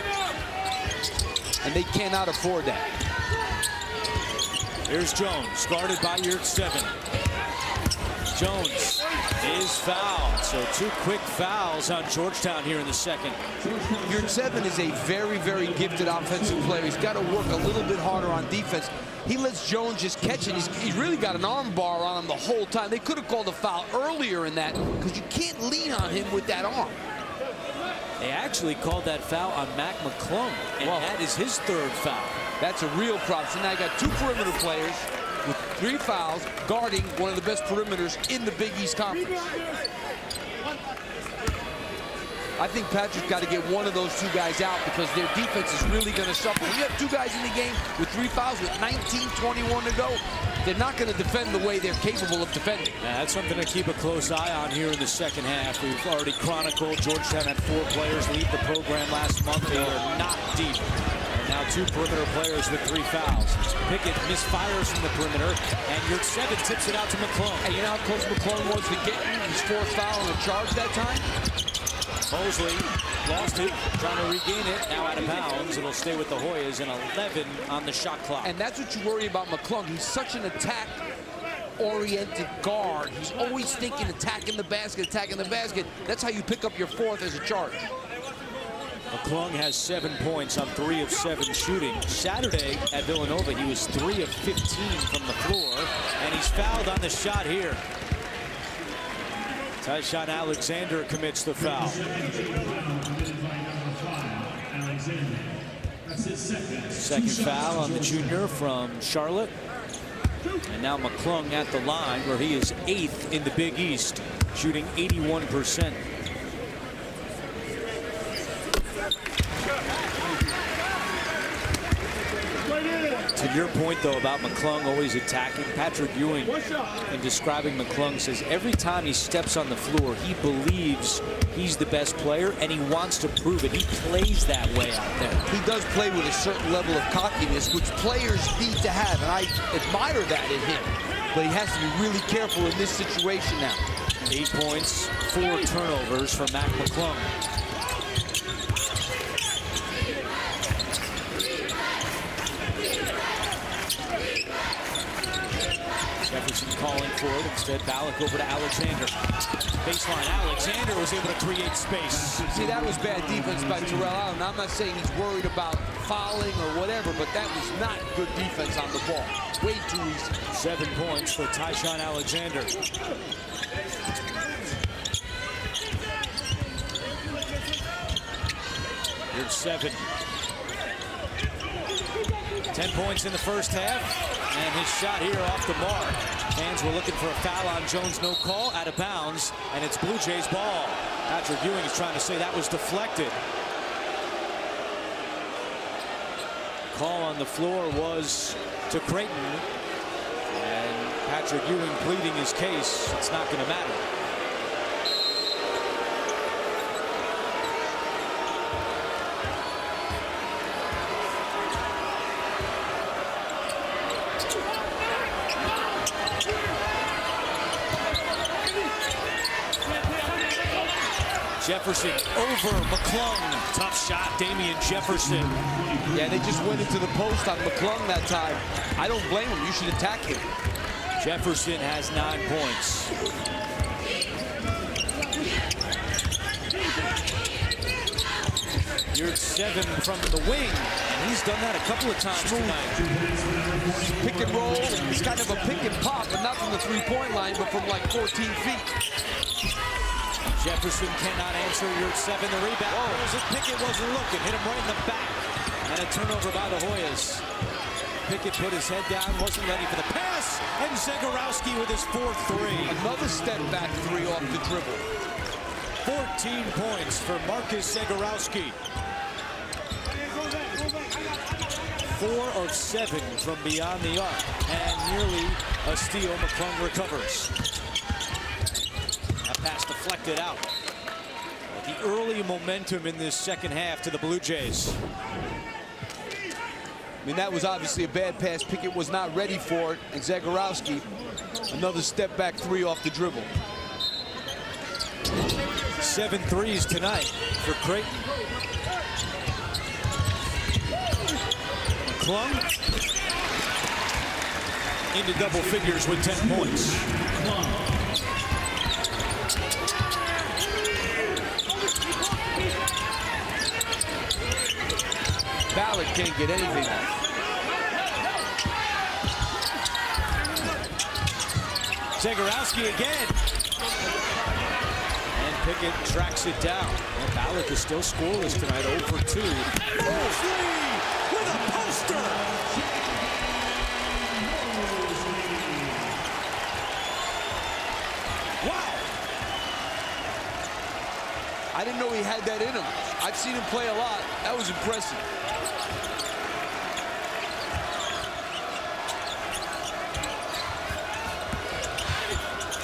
And they cannot afford that. Here's Jones, guarded by Yurt 7. Jones is fouled. So 2 quick fouls on Georgetown here in the second. Yurt 7 is a very, very gifted offensive player. He's got to work a little bit harder on defense. He lets Jones just catch it. He's really got an arm bar on him the whole time. They could have called a foul earlier in that because you can't lean on him with that arm. They actually called that foul on Mac McClung, and that is his 3rd foul. That's a real problem. So now you got 2 perimeter players with 3 fouls guarding one of the best perimeters in the Big East Conference. I think Patrick's got to get one of those 2 guys out because their defense is really going to suffer. When you have 2 guys in the game with 3 fouls with 19:21 to go, they're not going to defend the way they're capable of defending. Yeah, that's something to keep a close eye on here in the second half. We've already chronicled Georgetown had 4 players leave the program last month. They are not deep. And now 2 perimeter players with 3 fouls. Pickett misfires from the perimeter, and Yurt 7 tips it out to McClung. And you know how close McClung was to getting his 4th foul on the charge that time? Mosley lost it, trying to regain it, now out of bounds. It'll stay with the Hoyas, and 11 on the shot clock. And that's what you worry about McClung. He's such an attack-oriented guard. He's always thinking attacking the basket, attacking the basket. That's how you pick up your 4th as a charge. McClung has 7 points on 3 of 7 shooting. Saturday at Villanova, he was 3 of 15 from the floor, and he's fouled on the shot here. Tyshawn Alexander commits the foul. Second foul on the junior from Charlotte. And now McClung at the line where he is 8th in the Big East, shooting 81%. To your point, though, about McClung always attacking, Patrick Ewing, in describing McClung, says every time he steps on the floor, he believes he's the best player, and he wants to prove it. He plays that way out there. He does play with a certain level of cockiness, which players need to have, and I admire that in him. But he has to be really careful in this situation now. 8 points, 4 turnovers for Mac McClung. Jefferson calling for it. Instead, Ballack over to Alexander. Baseline, Alexander was able to create space. See, that was bad defense by Terrell Allen. I'm not saying he's worried about fouling or whatever, but that was not good defense on the ball. Way too easy. 7 points for Tyshawn Alexander. Here's 7. 10 points in the first half, and his shot here off the mark. Fans were looking for a foul on Jones, no call, out of bounds, and it's Blue Jays ball. Patrick Ewing is trying to say that was deflected. Call on the floor was to Creighton, and Patrick Ewing pleading his case. It's not going to matter. Jefferson over McClung. Tough shot, Damian Jefferson. Yeah, they just went into the post on McClung that time. I don't blame him. You should attack him. Jefferson has 9 points. You're 7 from the wing, and he's done that a couple of times tonight. Pick and roll. It's kind of a pick and pop, but not from the three-point line, but from like 14 feet. Jefferson cannot answer. You're 7. The rebound. Whoa. Pickett wasn't looking. Hit him right in the back. And a turnover by the Hoyas. Pickett put his head down, wasn't ready for the pass. And Zegarowski with his 4th three. Another step back 3 off the dribble. 14 points for Marcus Zegarowski. 4 of 7 from beyond the arc, and nearly a steal. McClung recovers. That pass deflected out. The early momentum in this second half to the Blue Jays. I mean, that was obviously a bad pass. Pickett was not ready for it, and Zegarowski, another step back three off the dribble. 7 threes tonight for Creighton. McClung into double figures with 10 points. Ballard can't get anything off. Zegarowski again. And Pickett tracks it down. And Ballard is still scoreless tonight, 0 for 2. Mosley with a poster. Wow. I didn't know he had that in him. I've seen him play a lot. That was impressive.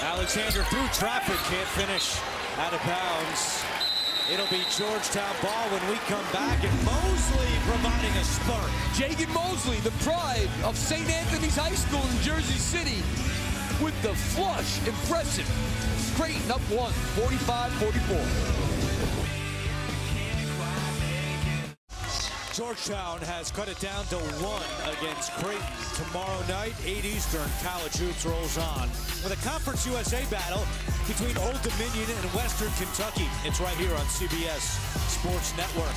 Alexander through traffic, can't finish. Out of bounds. It'll be Georgetown ball when we come back, and Mosley providing a spark. Jagan Mosley, the pride of St. Anthony's High School in Jersey City, with the flush. Impressive. Creighton up 1, 45-44. Georgetown has cut it down to 1 against Creighton. Tomorrow night, 8 Eastern, college hoops rolls on with a Conference USA battle between Old Dominion and Western Kentucky. It's right here on CBS Sports Network.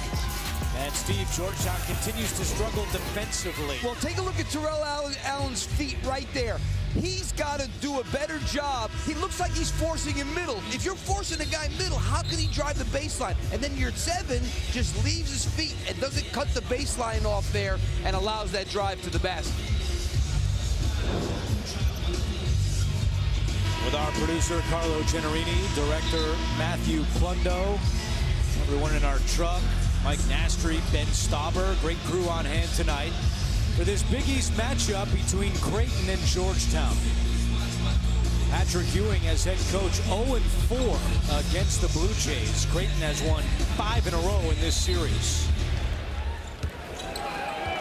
And Steve, Georgetown continues to struggle defensively. Well, take a look at Terrell Allen's feet right there. He's got to do a better job. He looks like he's forcing him middle. If you're forcing a guy middle, how can he drive the baseline? And then your 7 just leaves his feet and doesn't cut the baseline off there and allows that drive to the basket. With our producer, Carlo Generini, director, Matthew Plundo, everyone in our truck, Mike Nastri, Ben Stauber, great crew on hand tonight for this Big East matchup between Creighton and Georgetown. Patrick Ewing as head coach, 0-4 against the Blue Jays. Creighton has won 5 in a row in this series.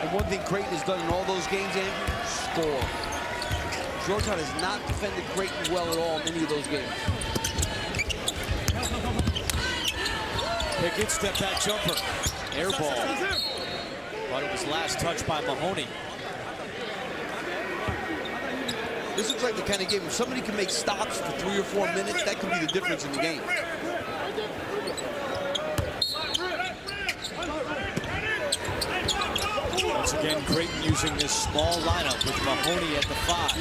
And one thing Creighton has done in all those games, Andrew, score. Georgetown has not defended Creighton well at all in any of those games. Pickett, step back jumper, air ball. But it was last touched by Mahoney. This looks like the kind of game, if somebody can make stops for 3 or 4 minutes, that could be the difference in the game. Once again, Creighton using this small lineup with Mahoney at the 5.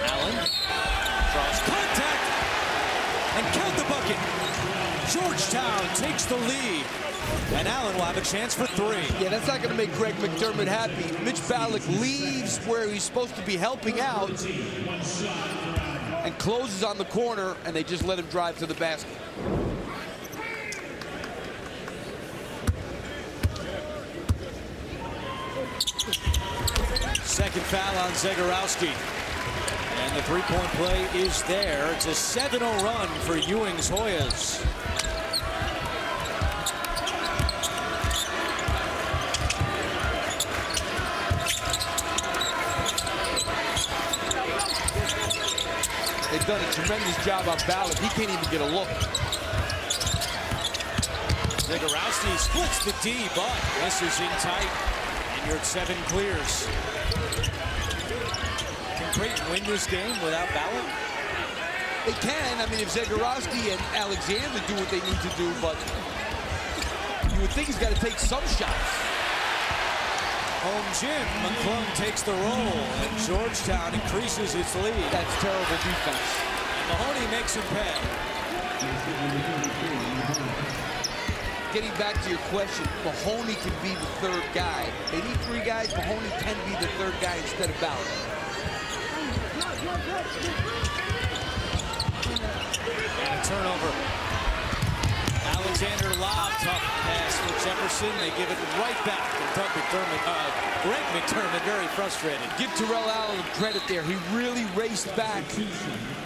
Allen draws contact and count the bucket. Georgetown takes the lead, and Allen will have a chance for 3. Yeah, that's not going to make Greg McDermott happy. Mitch Ballack leaves where he's supposed to be helping out and closes on the corner, and they just let him drive to the basket. Second foul on Zegarowski. And the three-point play is there. It's a 7-0 run for Ewing's Hoyas. They've done a tremendous job on Ballard. He can't even get a look. Zegarowski splits the D, but misses in tight. And you're at 7 clears. Can Creighton win this game without Ballard? They can. I mean, if Zegarowski and Alexander do what they need to do, but you would think he's got to take some shots. Home gym, McClung takes the roll, and Georgetown increases its lead. That's terrible defense. Mahoney makes him pay. getting back to your question, Mahoney can be the third guy. They need three guys. Mahoney can be the third guy instead of Ballard. And a turnover. Alexander lob, tough pass for Jefferson. They give it right back to Doug McDermott. Greg McDermott very frustrated. Give Terrell Allen credit there. He really raced back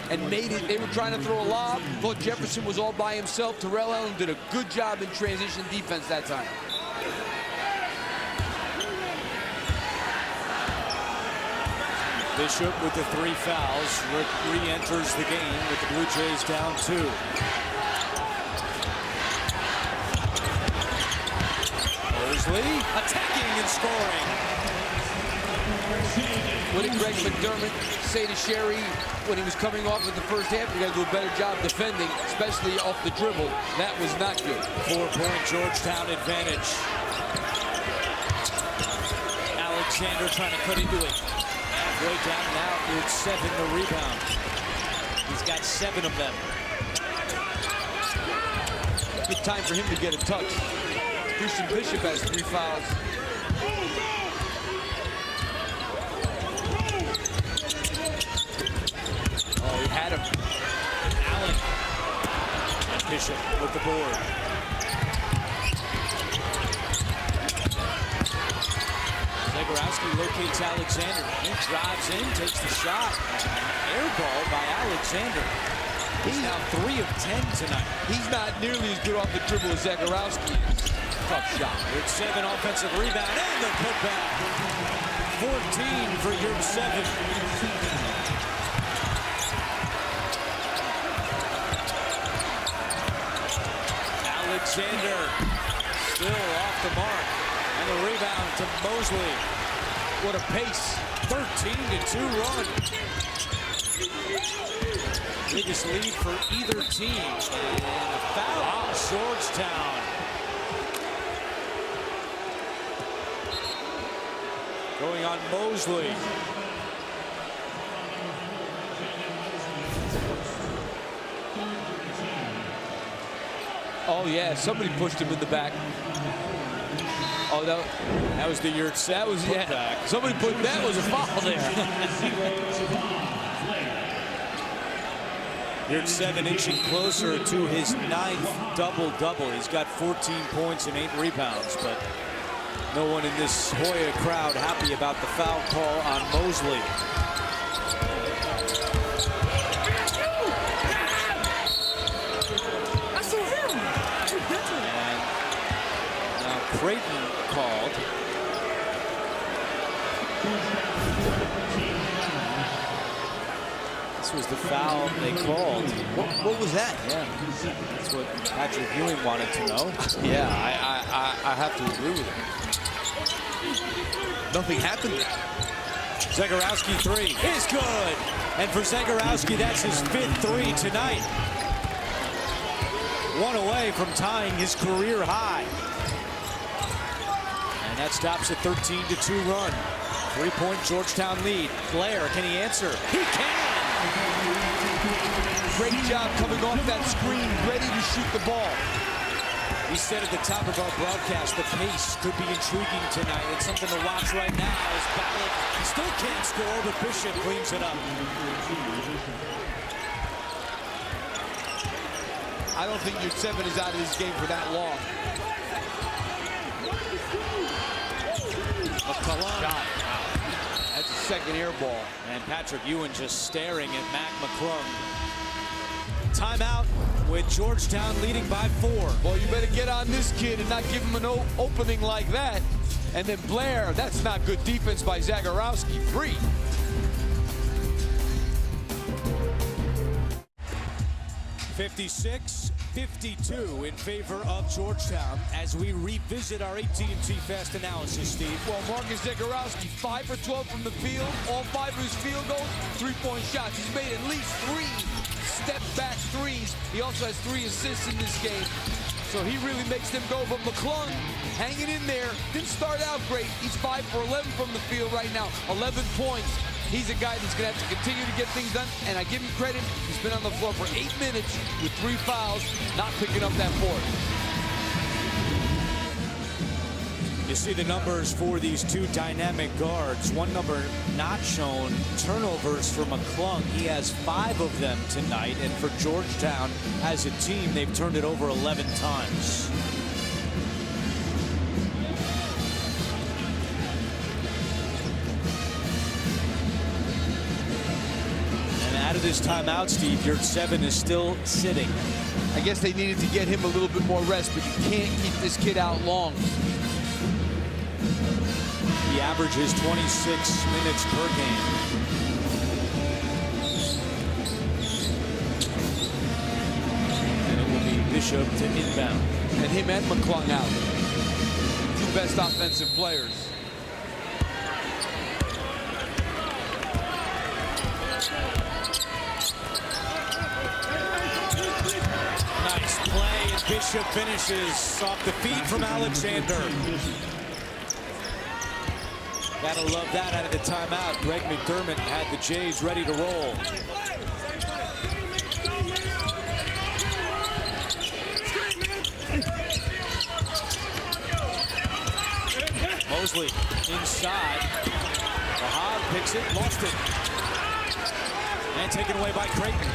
and made it. They were trying to throw a lob. Thought Jefferson was all by himself. Terrell Allen did a good job in transition defense that time. Bishop with the 3 fouls re-enters the game with the Blue Jays down 2. Mosley attacking and scoring. What did Greg McDermott say to Sherry when he was coming off in the first half? You got to do a better job defending, especially off the dribble. That was not good. 4-point Georgetown advantage. Alexander trying to cut into it. Halfway down now, it's 7 the rebound. He's got 7 of them. Good time for him to get a touch. Christian Bishop has 3 fouls. Oh, he had him. Allen. Bishop with the board. Zagorowski locates Alexander. He drives in, takes the shot. Air ball by Alexander. He's now 3 of 10 tonight. He's not nearly as good off the dribble as Zagorowski. Tough shot. Yurt 7 offensive rebound and the putback. 14 for Yurt 7. Alexander still off the mark. And the rebound to Mosley. What a pace. 13-2 run. Biggest lead for either team. And a foul on Georgetown. Going on Mosley. Oh yeah, somebody pushed him in the back. Oh, that was the Yurt. That was back. Somebody put that was a foul there. Yurt 7 inching closer to his 9th double-double. He's got 14 points and 8 rebounds, but no one in this Hoya crowd happy about the foul call on Mosley. And now Creighton called. This was the foul they called. What was that? Yeah, that's what Patrick Ewing wanted to know. Yeah, I have to agree with him. Nothing happened there. Zagorowski 3 is good. And for Zagorowski, that's his 5th 3 tonight. 1 away from tying his career high. And that stops a 13-2 run. 3-point Georgetown lead. Blair, can he answer? He can! Great job coming off that screen, ready to shoot the ball. We said at the top of our broadcast, the pace could be intriguing tonight. It's something to watch right now as Ballard still can't score, but Bishop cleans it up. I don't think Yurt 7 is out of this game for that long. Shot. That's a second air ball. And Patrick Ewing just staring at Mac McClung. Timeout with Georgetown leading by 4. Well, you better get on this kid and not give him an opening like that. And then Blair, that's not good defense by Zagorowski. 3. (56-52) in favor of Georgetown as we revisit our AT&T Fast Analysis, Steve. Well, Marcus Zagorowski, 5 for 12 from the field. All 5 of his field goals, 3-point shots. He's made at least 3 step-back threes. He also has 3 assists in this game. So he really makes them go. But McClung hanging in there. Didn't start out great. He's 5 for 11 from the field right now. 11 points. He's a guy that's going to have to continue to get things done. And I give him credit. He's been on the floor for 8 minutes with 3 fouls, not picking up that board. see the numbers for these two dynamic guards. One number not shown, turnovers for McClung. He has 5 of them tonight, and for Georgetown as a team, they've turned it over 11 times. And out of this timeout, Steve, Yurt-7 is still sitting. I guess they needed to get him a little bit more rest, but you can't keep this kid out long. He averages 26 minutes per game. And it will be Bishop to inbound. And him and McClung out. 2 best offensive players. Nice play, and Bishop finishes off the feed from Alexander. Gotta love that out of the timeout. Greg McDermott had the Jays ready to roll. Mosley inside. Wahab picks it, lost it. And taken away by Creighton.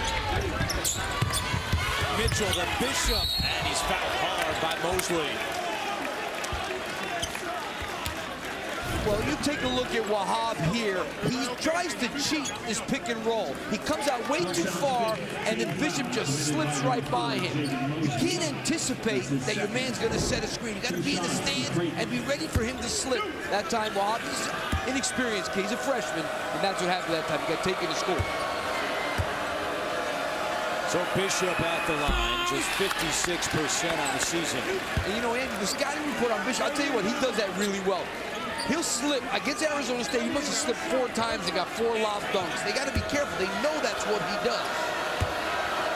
Mitchell to Bishop, and he's fouled hard by Mosley. Well, you take a look at Wahab here. He tries to cheat this pick and roll. He comes out way too far, and then Bishop just slips right by him. You can't anticipate that your man's going to set a screen. You got to be in the stands and be ready for him to slip. That time, Wahab is inexperienced. He's a freshman, and that's what happened that time. He got taken to school. So Bishop at the line, just 56% on the season. And you know, Andy, the scouting report on Bishop, I'll tell you what, he does that really well. He'll slip. Against Arizona State, he must have slipped 4 times and got 4 lob dunks. They got to be careful. They know that's what he does.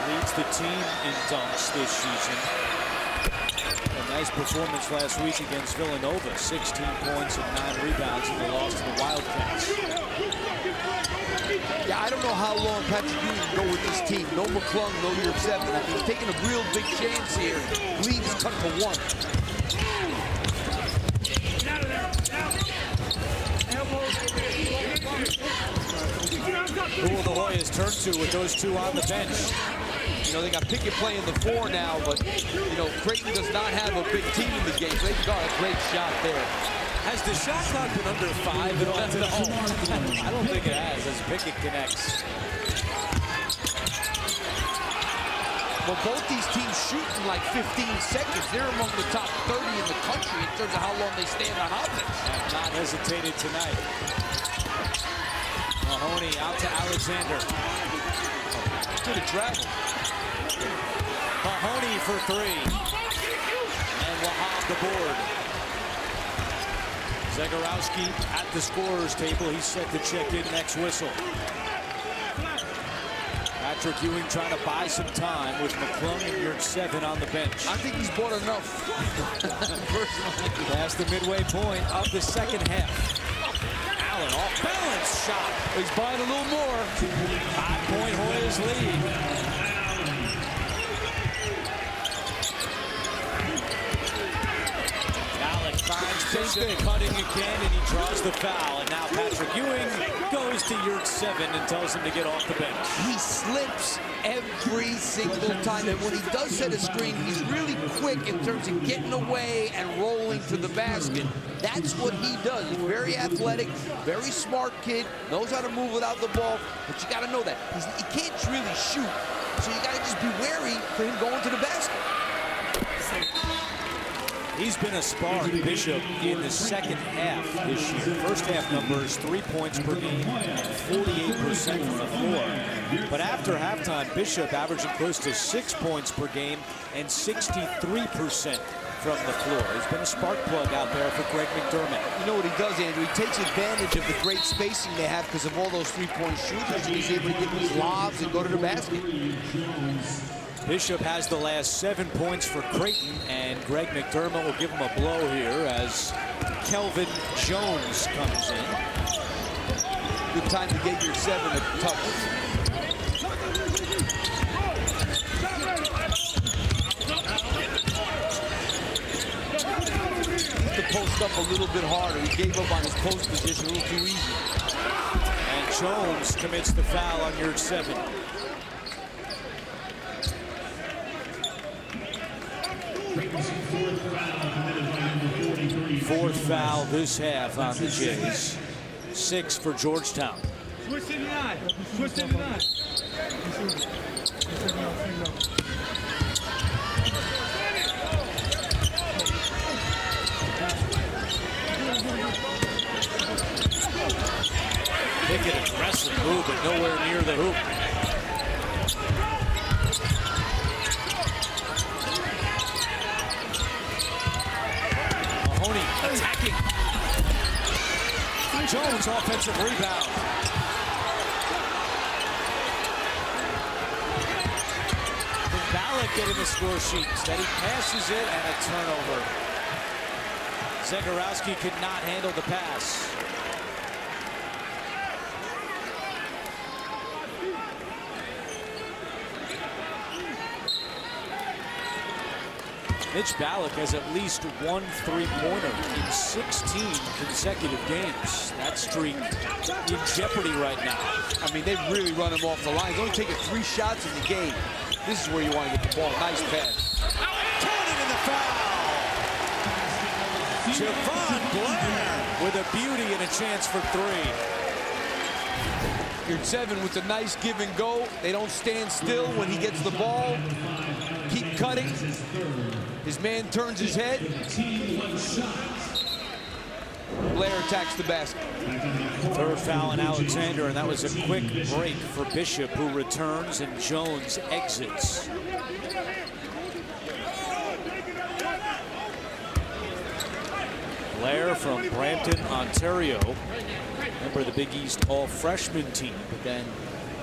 Leads the team in dunks this season. A nice performance last week against Villanova. 16 points and 9 rebounds in the loss to the Wildcats. Yeah, I don't know how long Patrick Ewing can go with this team. No McClung, no Yurt-7. I mean, he's taking a real big chance here. Lead is cut to 1. Who will the Hoyas turn to with those 2 on the bench? You know, they got Pickett playing the 4 now, but, you know, Creighton does not have a big team in the game, so they got a great shot there. Has the shot clock been under 5 at all today? I don't think it has, as Pickett connects. Well, both these teams shoot in like 15 seconds. They're among the top 30 in the country in terms of how long they stand on offense. Have not hesitated tonight. Mahoney out to Alexander. Good to travel. Mahoney for 3. And Wahab the board. Zagorowski at the scorer's table. He's set to check in next whistle. Patrick Ewing trying to buy some time with McClung and Yurt-7 on the bench. I think he's bought enough. Personally. Past the midway point of the second half. Allen off balance shot. He's buying a little more. 5-point Hoyas lead. Allen finds Bishop cutting again, and he draws the foul. And now Patrick Ewing goes to Yurt-7 and tells him to get off the bench. He slips every single time, and when he does set a screen, he's really quick in terms of getting away and rolling to the basket. That's what he does. He's very athletic, very smart kid, knows how to move without the ball, but you got to know that. He can't really shoot, so you got to just be wary for him going to the basket. He's been a spark, Bishop, in the second half this year. First half numbers, 3 points per game and 48% from the floor. But after halftime, Bishop averaging close to 6 points per game and 63% from the floor. He's been a spark plug out there for Greg McDermott. You know what he does, Andrew? He takes advantage of the great spacing they have because of all those three-point shooters, and he's able to get these lobs and go to the basket. Bishop has the last 7 points for Creighton, and Greg McDermott will give him a blow here as Kelvin Jones comes in. Good time to get your 7 at touch. He's the post post up a little bit harder. He gave up on his post position a little too easy. And Jones commits the foul on yard 7. Fourth foul this half on the Jays. 6 for Georgetown. Switch in the eye. Switch in the eye. Pickett, aggressive move, but nowhere near the hoop. Mahoney attacking. Jones offensive rebound. Balak getting the score sheet. Instead he passes it and a turnover. Zegarowski could not handle the pass. Mitch Balak has at least one three-pointer in 16 consecutive games. That streak in jeopardy right now. I mean, they've really run him off the line. He's only taking 3 shots in the game. This is where you want to get the ball. Nice pass. Turning in the foul. Javon Blair with a beauty and a chance for 3. You're 7 with a nice give and go. They don't stand still when he gets the ball. Keep cutting. His man turns his head. Blair attacks the basket. Third foul on Alexander, and that was a quick break for Bishop, who returns, and Jones exits. Blair from Brampton, Ontario. Remember the Big East all-freshman team, but then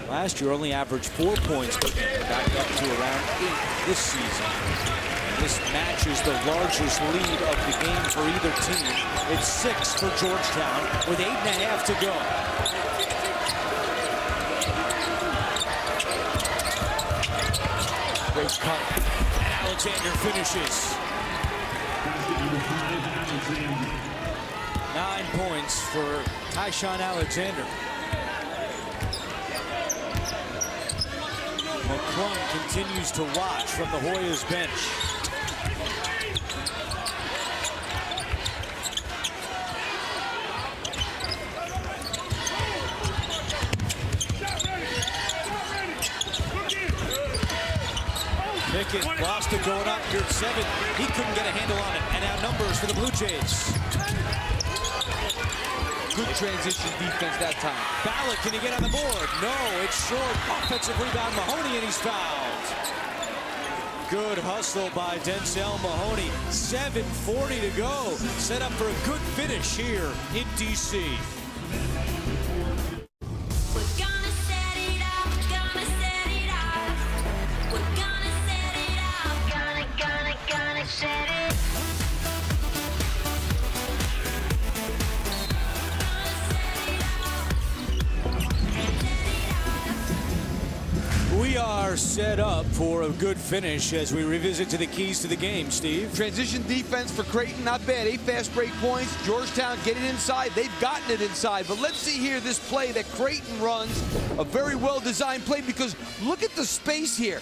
last year only averaged 4 points per game, back up to around 8 this season. This matches the largest lead of the game for either team. It's 6 for Georgetown with 8.5 to go. Great cut. And Alexander finishes. 9 points for Tyshawn Alexander. McClung continues to watch from the Hoyas bench. Pickett lost it going up here at 7. He couldn't get a handle on it. And now numbers for the Blue Jays. Good transition defense that time. Balak, can he get on the board? No, it's short. Offensive rebound, Mahoney, and he's fouled. Good hustle by Denzel Mahoney. 7:40 to go. Set up for a good finish here in D.C. We are set up for a good finish as we revisit to the keys to the game, Steve. Transition defense for Creighton, not bad. 8 fast break points. Georgetown getting inside. They've gotten it inside. But let's see here this play that Creighton runs. A very well-designed play because look at the space here.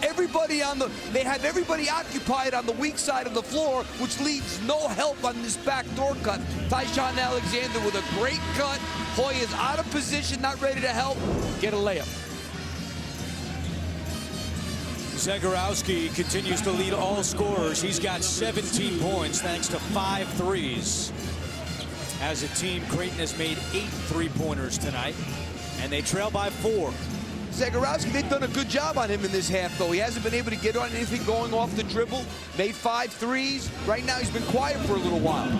They have everybody occupied on the weak side of the floor, which leaves no help on this backdoor cut. Tyshawn Alexander with a great cut. Hoyas out of position, not ready to help. Get a layup. Zegarowski continues to lead all scorers. He's got 17 points thanks to 5 threes. As a team, Creighton has made 8 three-pointers tonight, and they trail by 4. Zegarowski, they've done a good job on him in this half, though. He hasn't been able to get on anything going off the dribble. Made 5 threes. Right now, he's been quiet for a little while.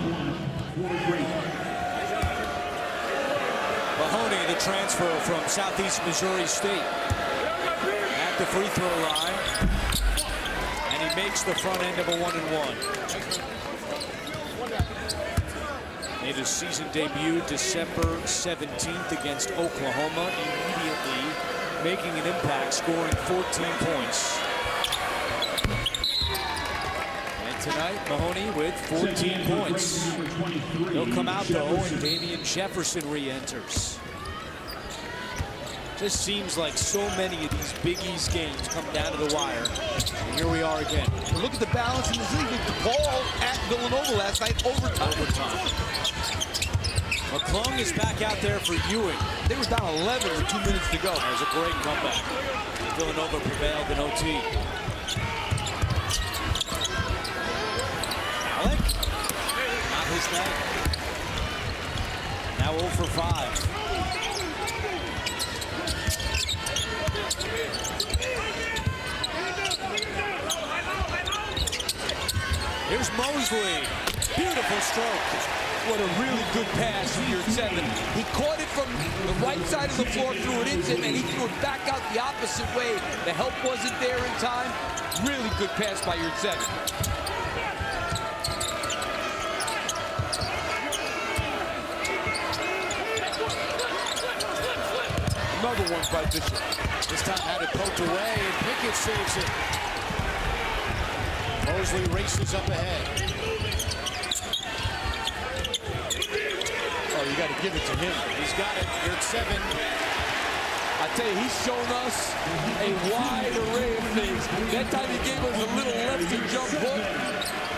Mahoney, the transfer from Southeast Missouri State, at the free throw line, and he makes the front end of a 1-and-1. Made his season debut December 17th against Oklahoma, immediately making an impact, scoring 14 points. And tonight, Mahoney with 14 points. He'll come out, though, and Damian Jefferson re-enters. Just seems like so many of these Big East games come down to the wire. And here we are again. Look at the balance in this league. The ball at Villanova last night, overtime. McClung is back out there for Ewing. They were down 11 with 2 minutes to go. There's a great comeback. Villanova prevailed in OT. Alec, not his night. Now 0 for 5. Here's Mosley. Beautiful stroke. What a really good pass from your 7. He caught it from the right side of the floor, threw it into him, and he threw it back out the opposite way. The help wasn't there in time. Really good pass by your 7. Another one by Bishop. This time had it poked away, and Pickett saves it. Mosley races up ahead. Oh, you got to give it to him. He's got it. You're at 7. I tell you, he's shown us a wide array of things. That time he gave us a little lefty jump hook.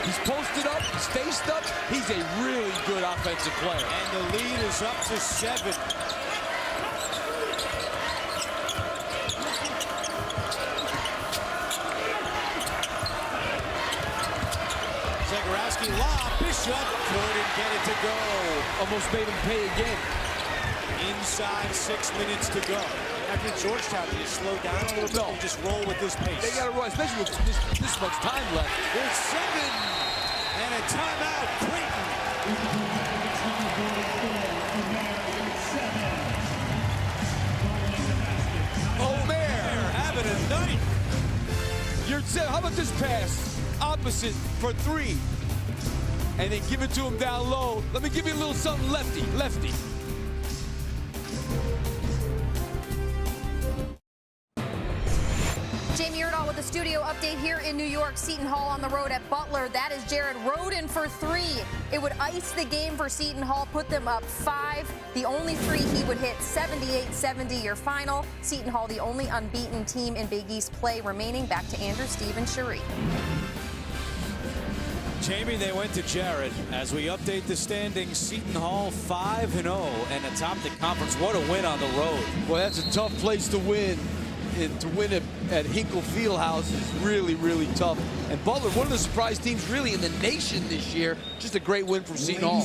He's posted up, he's faced up. He's a really good offensive player. And the lead is up to 7. Zagorowski lob, Bishop couldn't get it to go. Almost made him pay again. Inside 6 minutes to go. After Georgetown, do you slow down a little bit and just roll with this pace? They got to roll, especially with this much time left. There's 7 and a timeout, Creighton. Omer having a night. You're 7. How about this pass? Opposite for 3. And then give it to him down low. Let me give you a little something lefty. Jamie Erdahl with the studio update here in New York. Seton Hall on the road at Butler. That is Jared Rhoden for 3. It would ice the game for Seton Hall, put them up 5. The only 3 he would hit, 78-70 your final. Seton Hall, the only unbeaten team in Big East play remaining. Back to Andrew, Steve, and Cherie. Jamie, they went to Jared. As we update the standings, Seton Hall 5-0 and atop the conference. What a win on the road. Well, that's a tough place to win. And to win it at Hinkle Fieldhouse is really, really tough. And Butler, one of the surprise teams really in the nation this year. Just a great win from Seton Hall.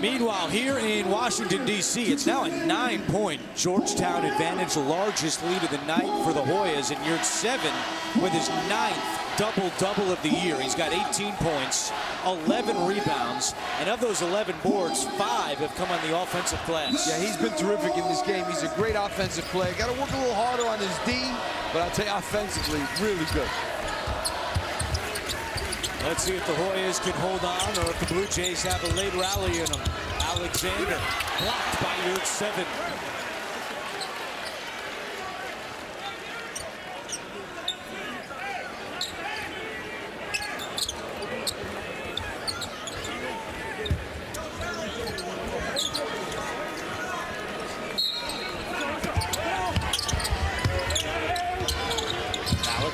Meanwhile, here in Washington, D.C., it's now a 9-point Georgetown advantage, the largest lead of the night for the Hoyas. And you're 7 with his 9th double-double of the year. He's got 18 points, 11 rebounds, and of those 11 boards, 5 have come on the offensive glass. Yeah, he's been terrific in this game. He's a great offensive player. Got to work a little harder on his D, but I'll tell you, offensively, really good. Let's see if the Hoyas can hold on or if the Blue Jays have a late rally in them. Alexander blocked by Yurt 7.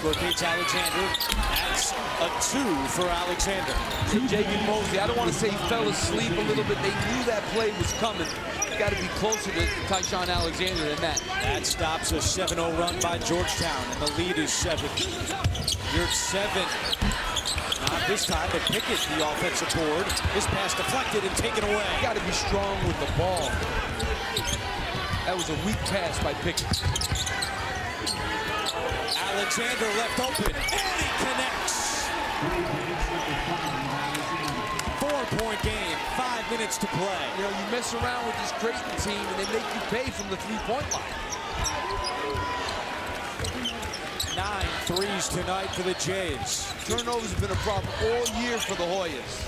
Rotates Alexander. That's a 2 for Alexander. Jacob Mosley, I don't want to say he fell asleep a little bit. They knew that play was coming. Got to be closer to Tyshawn Alexander than that. That stops a 7-0 run by Georgetown, and the lead is 7. You're 7. Not this time, but Pickett, the offensive board. His pass deflected and taken away. Got to be strong with the ball. That was a weak pass by Pickett. Alexander left open, and he connects. 4-point game, 5 minutes to play. You know, you mess around with this Creighton team, and they make you pay from the 3-point line. 9 threes tonight for the Jays. Turnovers have been a problem all year for the Hoyas.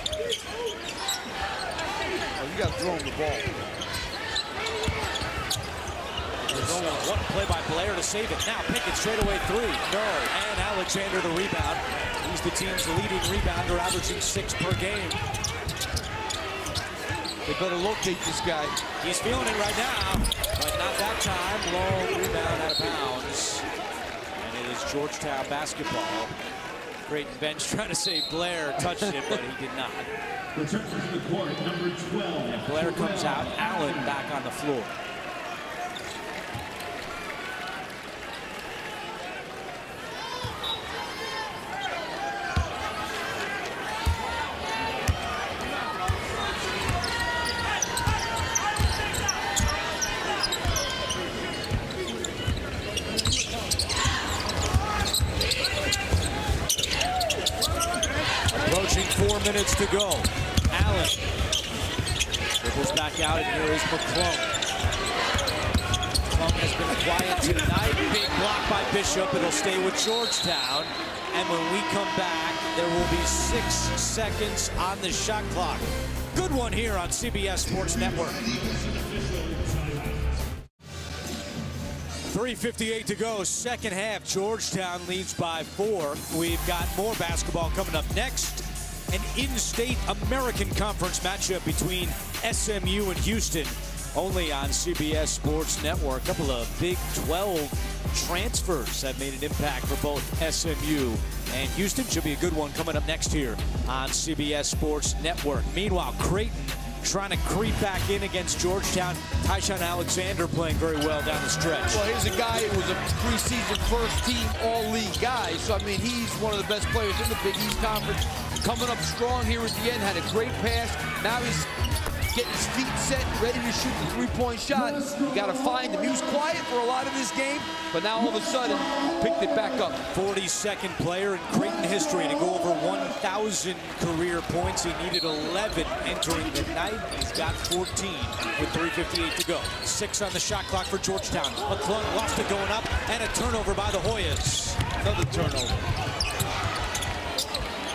Oh, you got to throw him the ball. What a play by Blair to save it. Now Pickett straight away 3. No. And Alexander the rebound. He's the team's leading rebounder, averaging 6 per game. They better locate this guy. He's feeling it right now, but not that time. Long rebound out of bounds. And it is Georgetown basketball. Creighton bench trying to say Blair touched it, but he did not. Return to the court, number 12. And Blair comes out, Allen back on the floor. Approaching 4 minutes to go. Allen dribbles back out, and here is McClung. McClung has been quiet tonight. Big block by Bishop. It'll stay with Georgetown. And when we come back, there will be 6 seconds on the shot clock. Good one here on CBS Sports Network. 3:58 to go, second half. Georgetown leads by 4. We've got more basketball coming up next. An in-state American Conference matchup between SMU and Houston, only on CBS Sports Network. A couple of Big 12 transfers have made an impact for both SMU and Houston. Should be a good one coming up next here on CBS Sports Network. Meanwhile, Creighton trying to creep back in against Georgetown. Tyshawn Alexander playing very well down the stretch. Well, here's a guy who was a preseason first-team all-league guy. So, I mean, he's one of the best players in the Big East Conference. Coming up strong here at the end, had a great pass. Now he's getting his feet set, ready to shoot the three-point shot. You got to find him. He was quiet for a lot of this game, but now all of a sudden, picked it back up. 42nd player in Creighton history to go over 1,000 career points. He needed 11 entering the night. He's got 14 with 3:58 to go. 6 on the shot clock for Georgetown. McClung lost it going up, and a turnover by the Hoyas. Another turnover.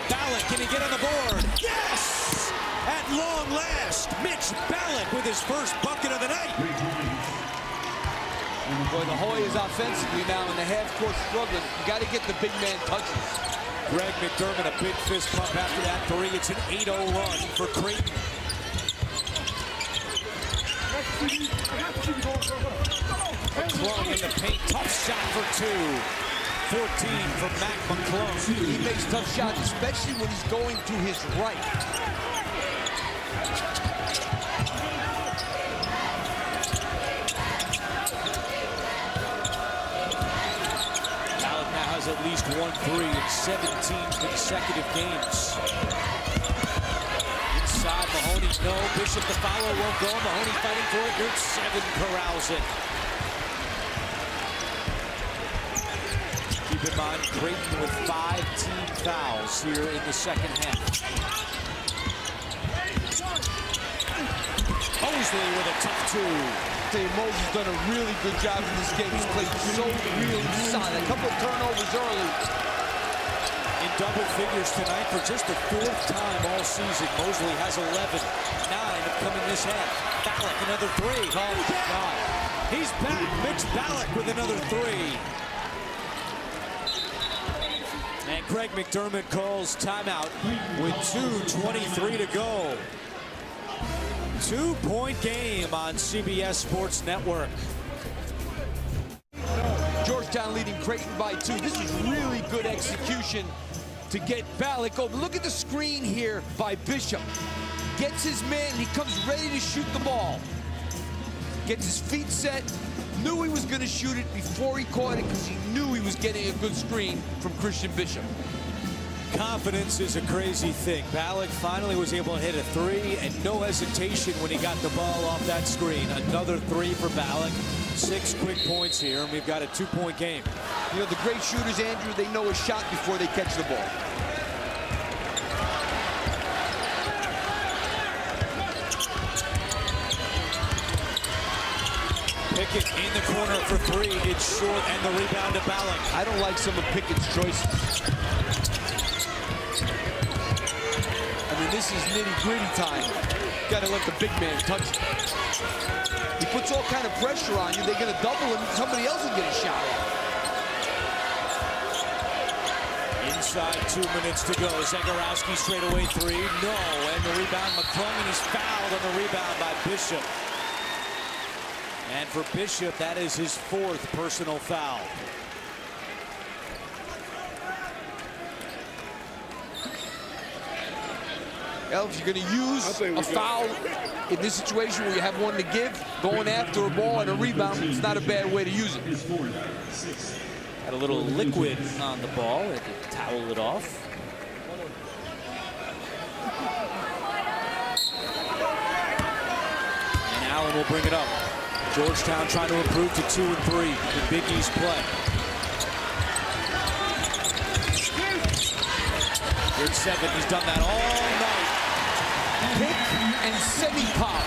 Ballot, can he get on the board? Yes! At long last, Mitch Ballot with his first bucket of the night. Boy, the Hoyas offensively now in the half-court struggling. You got to get the big man touches. Greg McDermott, a big fist pump after that 3. It's an 8-0 run for Creighton. McClung in the paint, tough shot for 2. 14 for Mac McClung. He makes tough shots, especially when he's going to his right. Allen now has at least 1 3 in 17 consecutive games. Inside, Mahoney, no. Bishop, the follow won't go. Mahoney fighting for it. Group 7 corrals it. Keep in mind, Creighton with 5 team fouls here in the second half. Mosley with a tough 2. Mosley's done a really good job in this game. He's played so really solid. A couple of turnovers early. In double figures tonight for just the 4th time all season. Mosley has 11. 9 coming this half. Ballack, another 3. Oh, God. He's back. Mitch Ballack with another 3. And Greg McDermott calls timeout with 2:23 to go. 2-point game on CBS Sports Network. Georgetown leading Creighton by 2. This is really good execution to get Ballack open. Look at the screen here by Bishop. Gets his man, he comes ready to shoot the ball. Gets his feet set. Knew he was going to shoot it before he caught it because he knew he was getting a good screen from Christian Bishop. Confidence is a crazy thing. Ballack finally was able to hit a 3 and no hesitation when he got the ball off that screen. Another 3 for Ballack. 6 quick points here, and we've got a 2-point game. You know, the great shooters, Andrew, they know a shot before they catch the ball. Pickett in the corner for 3. It's short, and the rebound to Ballack. I don't like some of Pickett's choices. I mean, this is nitty-gritty time. Got to let the big man touch it. He puts all kind of pressure on you. They're going to double him. Somebody else will get a shot. side, 2 minutes to go. Zagorowski straight away three, no, and the rebound McClung, and he's fouled on the rebound by Bishop. And for Bishop, that is his 4th personal foul. Well, if you're going to use a foul in this situation where you have one to give, going after a ball and a rebound, it's not a bad way to use it. Had a little liquid on the ball, had to towel it off. And Allen will bring it up. Georgetown trying to improve to 2 and 3 in Big East play. Good 7, he's done that all night. Pick and semi-pop.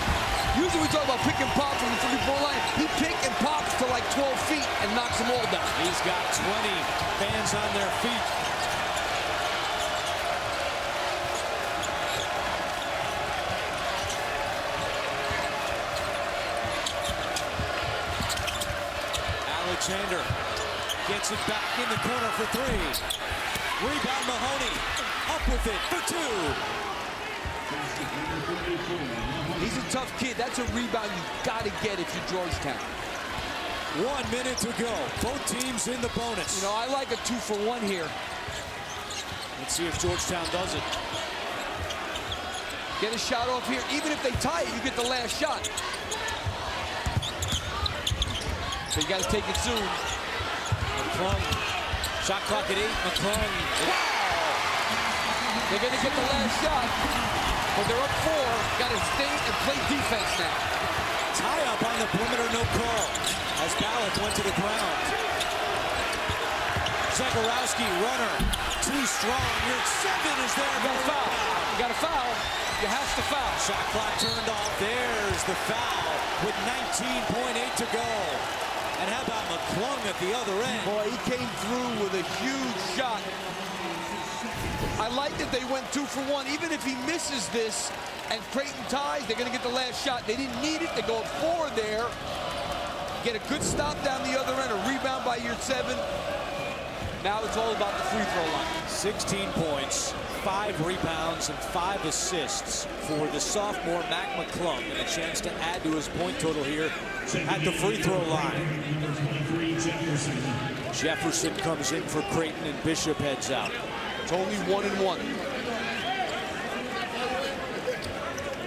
Usually we talk about pick and pop from the 3-4 line. He pick and pops to like 12 feet and knocks them all down. He's got 20 fans on their feet. Alexander gets it back in the corner for 3. Rebound Mahoney, up with it for 2. He's a tough kid. That's a rebound you've got to get if you're Georgetown. 1 minute to go. Both teams in the bonus. You know, I like a 2-for-1 here. Let's see if Georgetown does it. Get a shot off here. Even if they tie it, you get the last shot. So you got to take it soon. McClung. Shot clock at 8. McClung. Wow! They're going to get the last shot. But they're up 4. Got to stay and play defense now. Tie up on the perimeter, no call. As Ballack went to the ground. Zagorowski, runner. Too strong. Your 7 is there. You got a foul. You got a foul. You have to foul. Shot clock turned off. There's the foul with 19.8 to go. And how about McClung at the other end? Boy, he came through with a huge shot. I like that they went 2-for-1. Even if he misses this and Creighton ties, they're going to get the last shot. They didn't need it. They go 4 there. Get a good stop down the other end. A rebound by your 7. Now it's all about the free throw line. 16 points, 5 rebounds, and 5 assists for the sophomore Mac McClung, and a chance to add to his point total here at the free throw line. Jefferson comes in for Creighton, and Bishop heads out. It's only 1 and 1.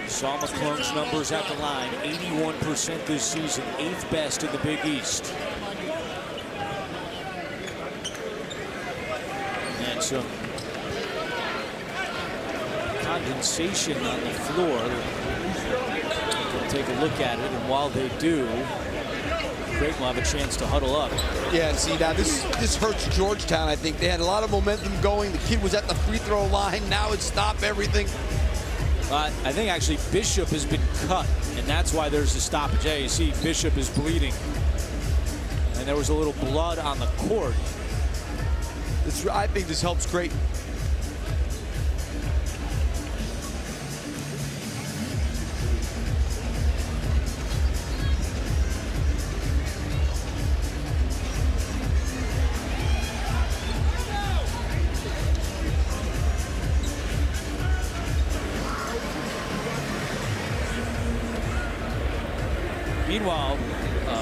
Saw McClung's numbers at the line, 81% this season, 8th best in the Big East. And some condensation on the floor. We'll take a look at it, and while they do, Creighton will have a chance to huddle up. Yeah, see, now this hurts Georgetown, I think. They had a lot of momentum going. The kid was at the free throw line. Now it's stop everything. I think actually Bishop has been cut, and that's why there's a stoppage. Yeah, you see Bishop is bleeding, and there was a little blood on the court. I think this helps Creighton. Meanwhile,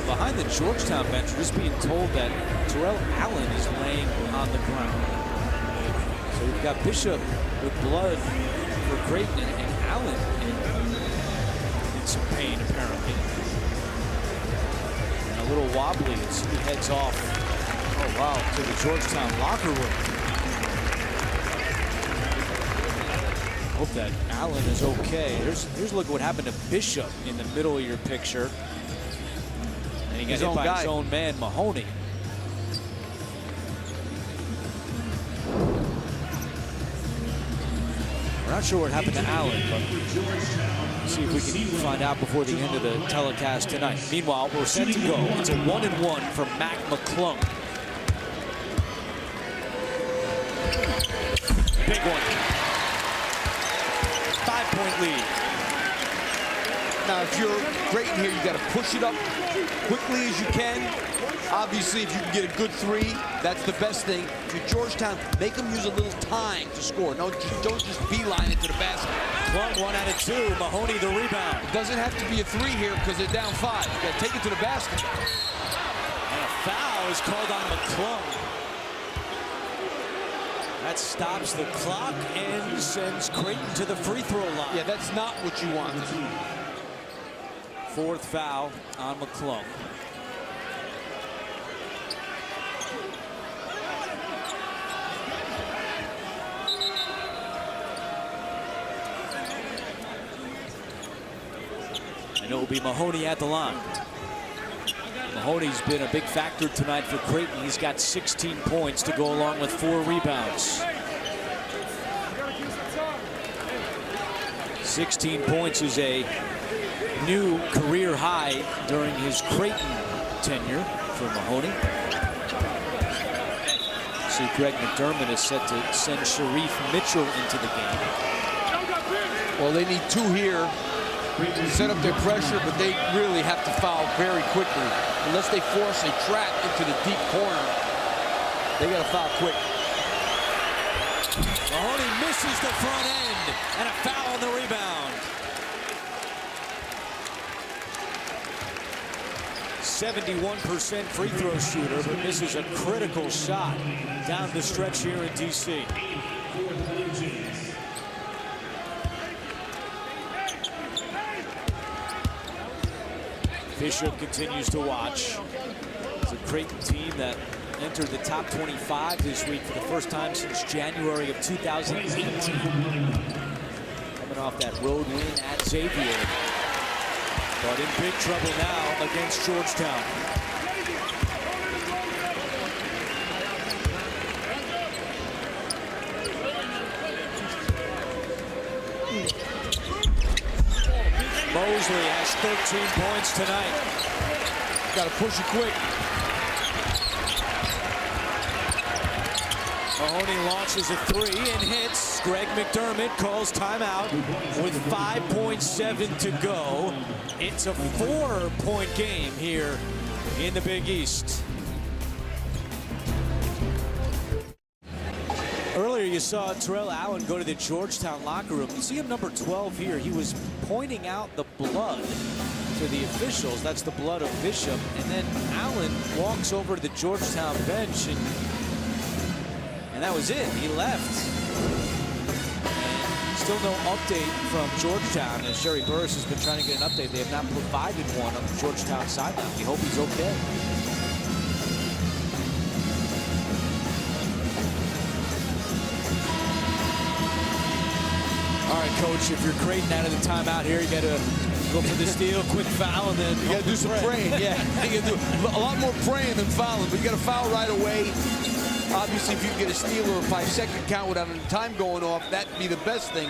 behind the Georgetown bench, we're just being told that Terrell Allen is laying on the ground. So we've got Bishop with blood for Creighton, and Allen in some pain, apparently. And a little wobbly as he heads off, oh wow, to the Georgetown locker room. Hope that Allen is okay. Here's a look at what happened to Bishop in the middle of your picture. And he got hit by his own man, Mahoney. We're not sure what happened to Allen, but let's see if we can find out before the end of the telecast tonight. Meanwhile, we're set to go. It's a 1-and-1 for Mac McClung. Big one. 5-point lead. Now, if you're Creighton here, you got to push it up quickly as you can. Obviously, if you can get a good three, that's the best thing. If you're Georgetown, make them use a little time to score. No, don't just beeline it to the basket. Plum 1 out of 2. Mahoney the rebound. It doesn't have to be a three here because they're down 5. You got to take it to the basket. And a foul is called on McClung. That stops the clock and sends Creighton to the free throw line. Yeah, that's not what you want. 4th foul on McClung. And it will be Mahoney at the line. Mahoney's been a big factor tonight for Creighton. He's got 16 points to go along with 4 rebounds. 16 points is a new career high during his Creighton tenure for Mahoney. See, Greg McDermott is set to send Sharif Mitchell into the game. Well, they need 2 here to set up their pressure, but they really have to foul very quickly. Unless they force a trap into the deep corner, they got to foul quick. Mahoney misses the front end, and a foul on the rebound. 71% free throw shooter, but misses a critical shot down the stretch here in D.C. Bishop continues to watch. It's a Creighton team that entered the top 25 this week for the first time since January of 2018. Coming off that road win at Xavier. But in big trouble now against Georgetown. Mosley has 13 points tonight. Got to push it quick. Mahoney launches a 3 and hits. Greg McDermott calls timeout with 5.7 to go. It's a 4-point game here in the Big East. Earlier you saw Terrell Allen go to the Georgetown locker room. You see him number 12 here. He was pointing out the blood to the officials. That's the blood of Bishop. And then Allen walks over to the Georgetown bench and that was it. He left. Still no update from Georgetown as Sherry Burris has been trying to get an update. They have not provided one on the Georgetown sideline. We hope he's okay. All right, Coach, if you're Creighton out of the timeout here, you got to go for the steal, quick foul, and then you got to do some praying. Yeah, you got to do a lot more praying than fouling, but you got to foul right away. Obviously, if you can get a steal or a 5-second count without any time going off, that'd be the best thing.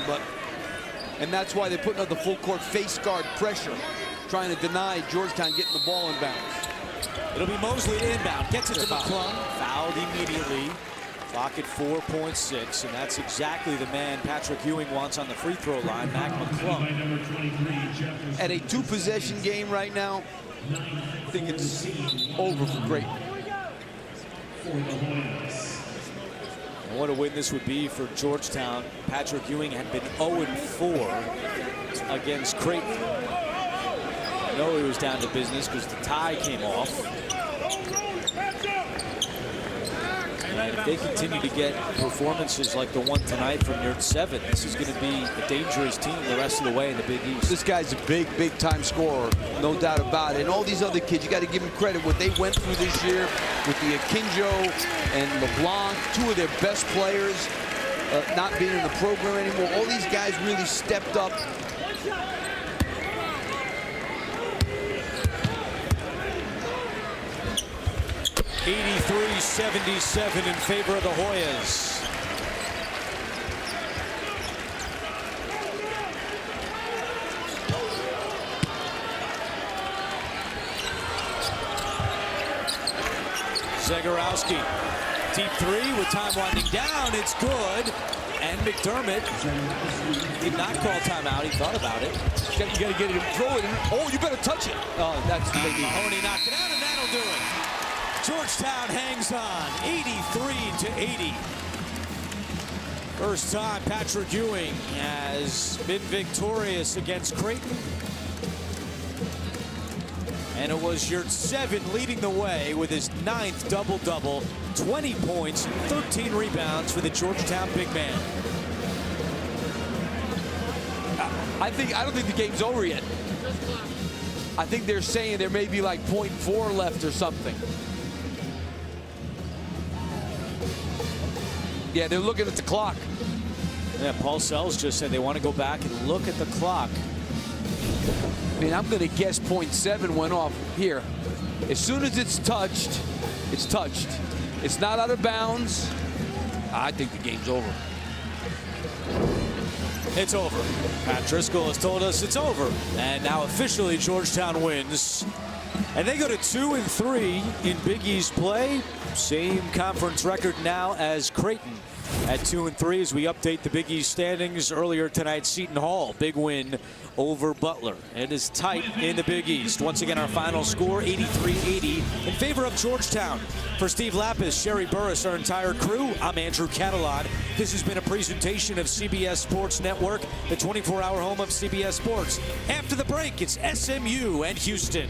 And that's why they're putting up the full court face guard pressure, trying to deny Georgetown getting the ball inbounds. It'll be Mosley to inbound, gets it to McClung, fouled immediately. Clock at 4.6, and that's exactly the man Patrick Ewing wants on the free throw line, Mac McClung. At a 2-possession game right now, I think it's over for Creighton. What a win this would be for Georgetown. Patrick Ewing had been 0-4 against Creighton. I know he was down to business because the tie came off. And if they continue to get performances like the one tonight from Yurt 7, this is going to be a dangerous team the rest of the way in the Big East. This guy's a big time scorer, no doubt about it. And all these other kids, you got to give them credit. What they went through this year with the Akinjo and LeBlanc, 2 of their best players not being in the program anymore. All these guys really stepped up. (83-77) in favor of the Hoyas. Zagorowski, deep 3 with time winding down. It's good. And McDermott did not call timeout. He thought about it. You got to get it and throw it. Oh, you better touch it. Oh, that's what they need. Mahoney knocked it out, and that'll do it. Georgetown hangs on, 83-80. First time Patrick Ewing has been victorious against Creighton. And it was Yurtseven leading the way with his 9th double-double, 20 points, 13 rebounds for the Georgetown big man. I don't think the game's over yet. I think they're saying there may be like 0.4 left or something. Yeah, they're looking at the clock. Yeah, Paul Sells just said they want to go back and look at the clock. I mean, I'm going to guess 0.7 went off here. As soon as it's touched, it's touched. It's not out of bounds. I think the game's over. It's over. Pat Driscoll has told us it's over. And now officially Georgetown wins. And they go to 2-3 in Big East play. Same conference record now as Creighton at 2-3 as we update the Big East standings. Earlier tonight, Seton Hall, big win over Butler. It is tight in the Big East. Once again, our final score, 83-80 in favor of Georgetown. For Steve Lapis, Sherry Burris, our entire crew, I'm Andrew Catalan. This has been a presentation of CBS Sports Network, the 24-hour home of CBS Sports. After the break, it's SMU and Houston.